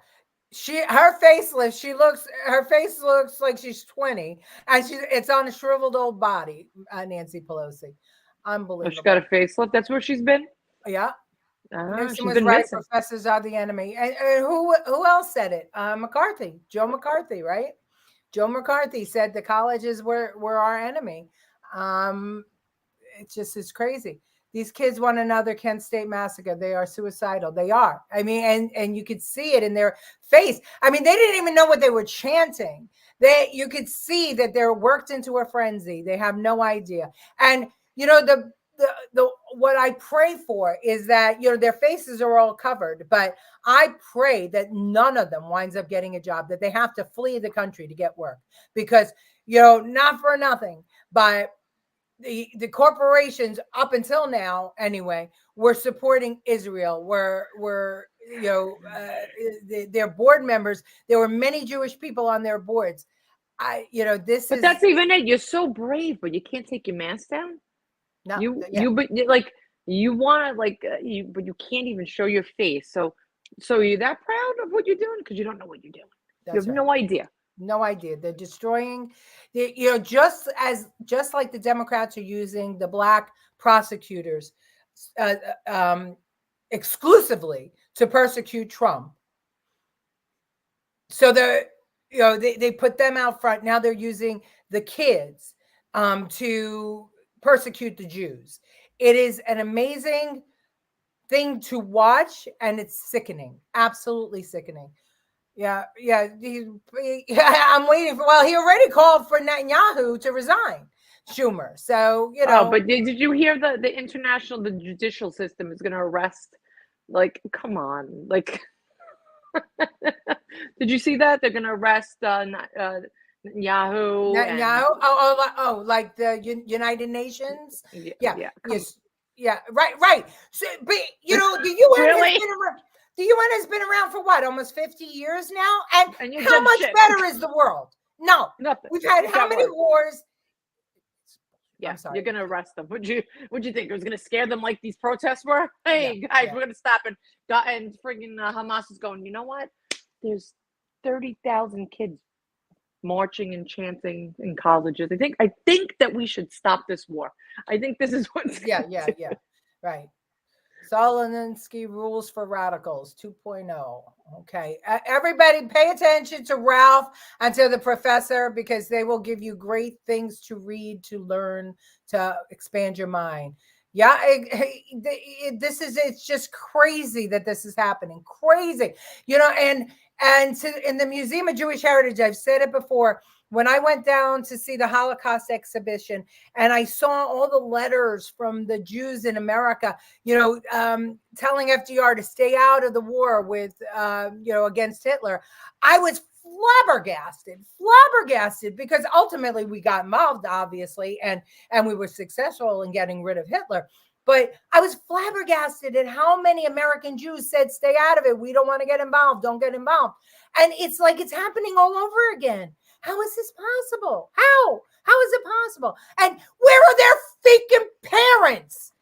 A: Her facelift, her face looks like she's 20, and it's on a shriveled old body. Nancy Pelosi, unbelievable.
B: she got a facelift. That's where she's been.
A: Yeah.
B: She's
A: was
B: been
A: right.
B: missing.
A: Professors are the enemy. And who else said it? McCarthy, Joe McCarthy, right? Joe McCarthy said the colleges were our enemy. It's crazy. These kids, one another, Kent State Massacre. They are suicidal. They are. I mean, and you could see it in their face. I mean, they didn't even know what they were chanting. You could see that they're worked into a frenzy. They have no idea. And you know, the what I pray for is that, you know, their faces are all covered, but I pray that none of them winds up getting a job, that they have to flee the country to get work because, you know, not for nothing, but the corporations up until now anyway were supporting Israel, were you know, their board members, there were many Jewish people on their boards. But that's
B: even it. You're so brave, but you can't take your mask down.
A: No,
B: but you want to but you can't even show your face. So are you that proud of what you're doing? Because you don't know what you're doing. You have no idea.
A: No idea. They're destroying, you know, just like the Democrats are using the black prosecutors exclusively to persecute Trump. So they put them out front. Now they're using the kids to persecute the Jews. It is an amazing thing to watch, and it's sickening, absolutely sickening. Yeah. I'm waiting for. Well, he already called for Netanyahu to resign, Schumer. So you know.
B: Oh, but did you hear the judicial system is going to arrest? Like, come on, like. Did you see that? They're going to arrest Yahoo.
A: Netanyahu? Like the United Nations? Yeah. Yes. Yeah. Right. So, but the UN
B: Really?
A: has been around. The UN has been around for what? Almost 50 years now. And
B: you
A: how
B: did
A: much
B: shit.
A: better is the world? No.
B: Nothing.
A: We've had
B: It
A: how
B: got
A: many
B: worse.
A: wars?
B: Yeah,
A: I'm sorry.
B: you're gonna arrest them. What'd you think? It was gonna scare them like these protests were? Hey guys, we're gonna stop and friggin' Hamas is going. You know what? There's 30,000 kids marching and chanting in colleges. I think that we should stop this war. I think this is what's
A: Yeah. Right. Solinsky Rules for Radicals 2.0. Okay. Everybody pay attention to Ralph and to the professor because they will give you great things to read, to learn, to expand your mind. Yeah, it's just crazy that this is happening. Crazy. And in the Museum of Jewish Heritage, I've said it before, when I went down to see the Holocaust exhibition and I saw all the letters from the Jews in America, telling FDR to stay out of the war with, against Hitler, I was flabbergasted because ultimately we got involved, obviously, and we were successful in getting rid of Hitler. But I was flabbergasted at how many American Jews said, stay out of it. We don't want to get involved. Don't get involved. And it's like it's happening all over again. How is this possible? How is it possible? And where are their freaking parents?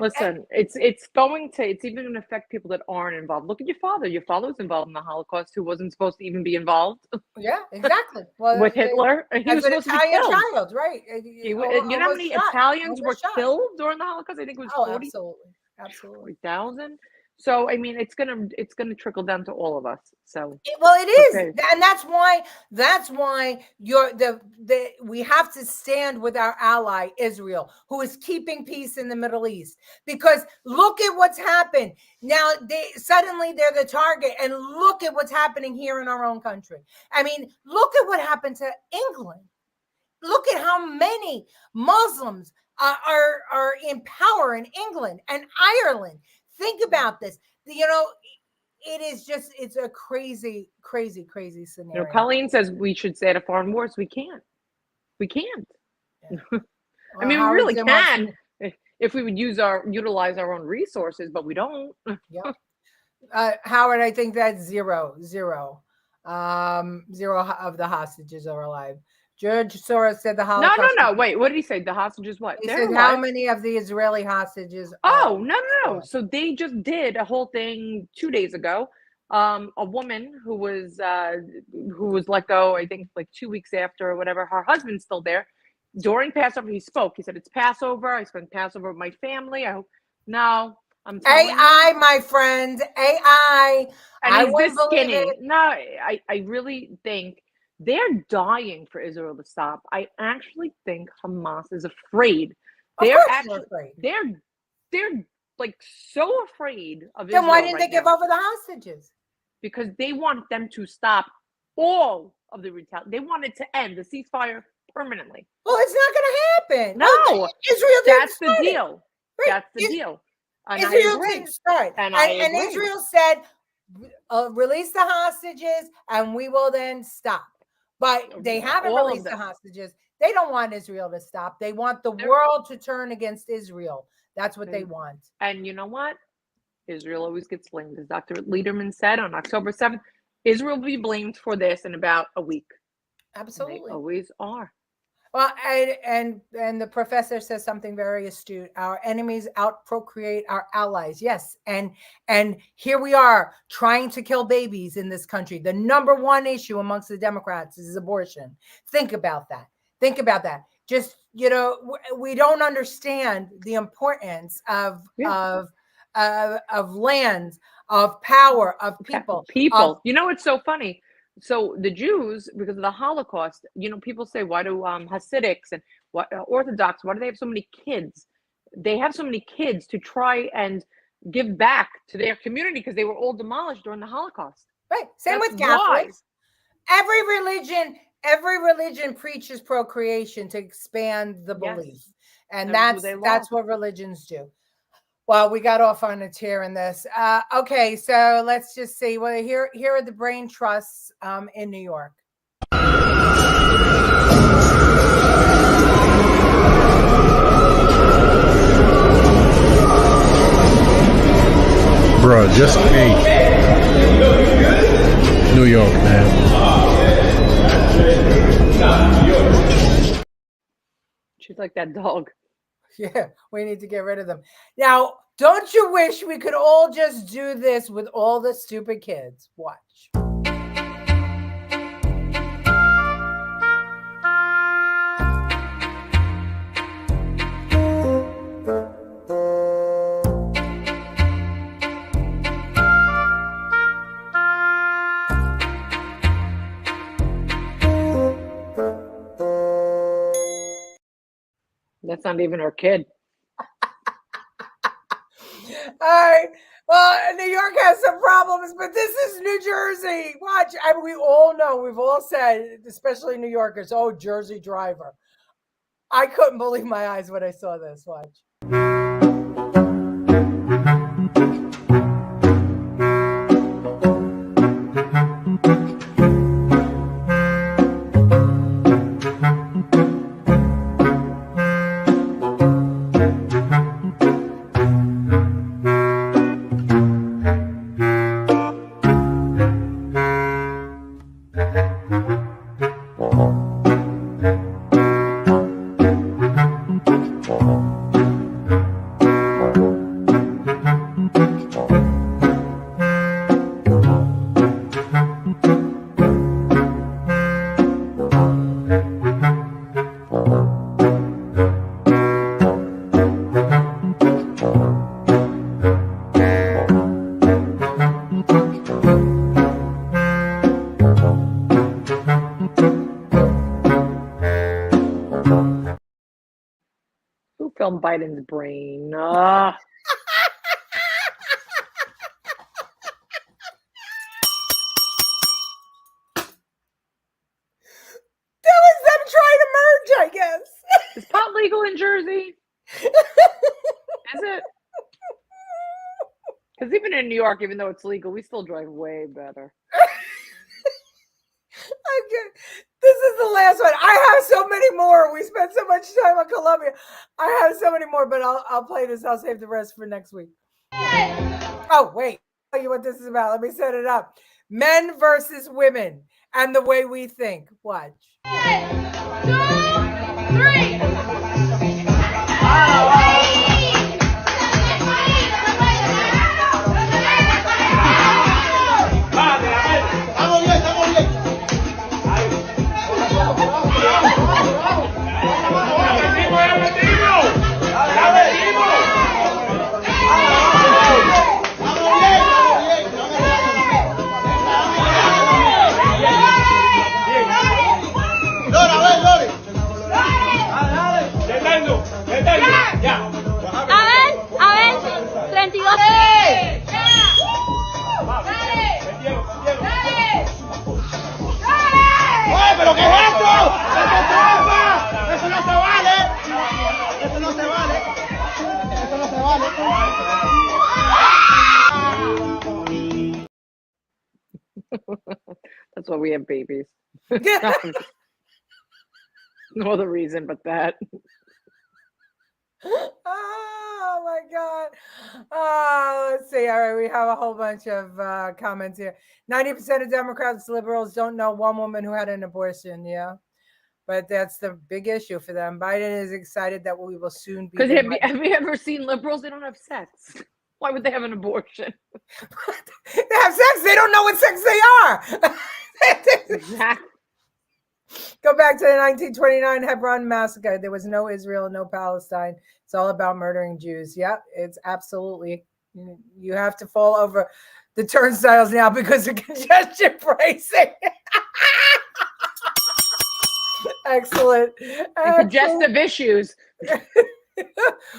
B: Listen, it's even going to affect people that aren't involved. Look at your father. Your father was involved in the Holocaust, who wasn't supposed to even be involved.
A: Yeah, exactly. Well,
B: with Hitler, he was supposed to be killed.
A: Child, right?
B: You know how many Italians were killed during the Holocaust? I think it was
A: 40,000.
B: 40,000. So it's gonna trickle down to all of us. So
A: it is, and that's why we have to stand with our ally Israel, who is keeping peace in the Middle East. Because look at what's happened now. They're the target, and look at what's happening here in our own country. I mean, look at what happened to England. Look at how many Muslims are in power in England and Ireland. Think about this. It's a crazy, crazy, crazy scenario.
B: Colleen says we should stay out of foreign wars. We can't. Yeah. I mean, we really can if we would utilize our own resources, but we don't.
A: Yeah. Howard, I think that's zero of the hostages are alive. George Soros said the Holocaust.
B: No. Wait, what did he say? The hostages what?
A: He said how many of the Israeli hostages
B: are no. So they just did a whole thing 2 days ago. A woman who was let go, I think like 2 weeks after or whatever, her husband's still there. During Passover, he spoke. He said, it's Passover. I spent Passover with my family. I'm
A: AI, my friend. AI.
B: And he's this skinny. No, I really think they're dying for Israel to stop. I actually think Hamas is afraid. They're like so afraid of Israel.
A: Then why didn't they give over the hostages?
B: Because they want them to stop all of the retaliation. They want it to end the ceasefire permanently.
A: Well, it's not going to happen.
B: No,
A: Israel.
B: That's the deal. Right. That's the deal. And
A: Israel didn't start. And Israel said, release the hostages, and we will then stop. But they haven't released the hostages. They don't want Israel to stop. They want the world to turn against Israel. That's what they want.
B: And you know what? Israel always gets blamed. As Dr. Lederman said on October 7th, Israel will be blamed for this in about a week.
A: Absolutely.
B: And they always are.
A: Well, and the professor says something very astute. Our enemies outprocreate our allies. Yes, and here we are trying to kill babies in this country. The number one issue amongst the Democrats is abortion. Think about that. Just we don't understand the importance of land, of power, of people.
B: It's so funny. So the Jews, because of the Holocaust, people say, why do Hasidics and Orthodox, why do they have so many kids? They have so many kids to try and give back to their community because they were all demolished during the Holocaust.
A: Right. Same with Catholics. Every religion preaches procreation to expand the belief. And that's what religions do. Well, we got off on a tear in this. Okay, so let's just see. Well, here are the brain trusts in New York.
C: Bro, just ate. New York, man.
B: She's like that dog.
A: Yeah, we need to get rid of them. Now, don't you wish we could all just do this with all the stupid kids? Watch.
B: That's not even her kid.
A: All right. Well, New York has some problems, but this is New Jersey. Watch. We all know, we've all said, especially New Yorkers, oh, Jersey driver. I couldn't believe my eyes when I saw this. Watch.
B: Who filmed Biden's brain?
A: That was them trying to merge, I guess.
B: Is pot legal in Jersey? Is it? Because even in New York, even though it's legal, we still drive way better.
A: Okay. This is the last one. I have so many more. We spent so much time on Colombia. I have so many more, but I'll play this. I'll save the rest for next week. Oh, wait. I'll tell you what this is about. Let me set it up. Men versus women and the way we think. Watch.
U: 1, 2, 3.
S: ¿Pero qué es esto? ¡Esto es trampa! ¡Eso no se vale! ¡Eso no se vale! ¡Eso no se vale!
B: That's why we have babies. No other reason but that.
A: Oh my God. Oh, let's see. All right, we have a whole bunch of comments here. 90% of Democrats, liberals don't know one woman who had an abortion. Yeah, but that's the big issue for them. Biden is excited that we will soon be.
B: Because have you ever seen liberals? They don't have sex. Why would they have an abortion?
A: They have sex. They don't know what sex they are.
B: Exactly.
A: Go back to the 1929 Hebron massacre. There was no Israel, no Palestine. It's all about murdering Jews. Yep, it's absolutely. You have to fall over the turnstiles now because of congestion pricing. Excellent.
B: Congestive issues.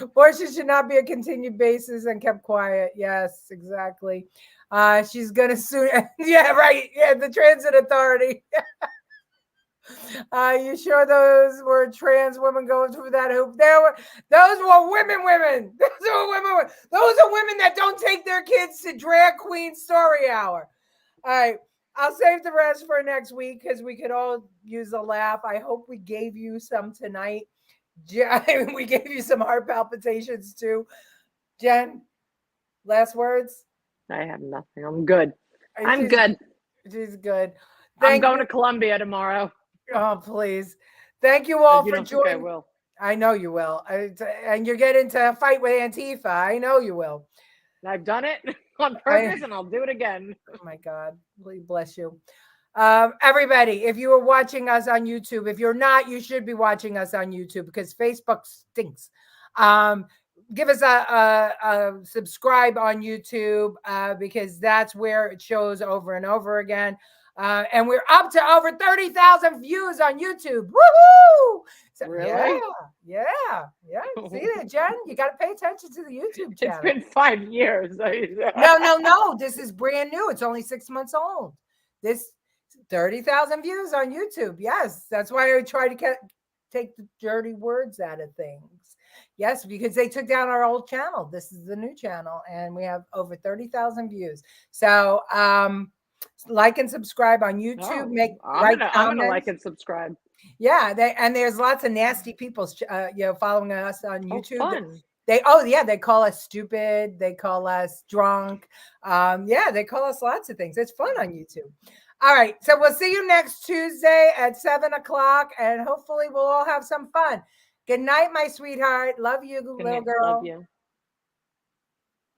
A: Abortion should not be a continued basis and kept quiet. Yes, exactly. She's going to sue. Yeah, right. Yeah, the transit authority. You sure those were trans women going through that hoop? Those were women. Those are women that don't take their kids to drag queen story hour. All right. I'll save the rest for next week because we could all use a laugh. I hope we gave you some tonight. We gave you some heart palpitations too. Jen, last words?
B: I have nothing. I'm good. I'm
A: She's-
B: good.
A: She's good.
B: I'm going to Columbia tomorrow.
A: Oh, please. Thank you all
B: You
A: for
B: don't think I
A: joining.
B: will.
A: I know you will. And you're getting to a fight with Antifa. I know you will.
B: I've done it on purpose and I'll do it again.
A: Oh my God. Please bless you. Everybody, if you are watching us on YouTube, if you're not, you should be watching us on YouTube because Facebook stinks. Give us a subscribe on YouTube because that's where it shows over and over again. And we're up to over 30,000 views on YouTube. Woohoo! So,
B: Really?
A: Yeah. See that, Jen? You got to pay attention to the YouTube channel.
B: It's been 5 years.
A: No. This is brand new. It's only 6 months old. This 30,000 views on YouTube. Yes, that's why I try to take the dirty words out of things. Yes, because they took down our old channel. This is the new channel, and we have over 30,000 views. So, like and subscribe on YouTube.
B: I'm gonna like and subscribe.
A: Yeah, there's lots of nasty people, following us on YouTube.
B: Fun.
A: They call us stupid. They call us drunk. They call us lots of things. It's fun on YouTube. All right, so we'll see you next Tuesday at 7:00, and hopefully we'll all have some fun. Good night, my sweetheart. Love you, little girl.
B: Love you.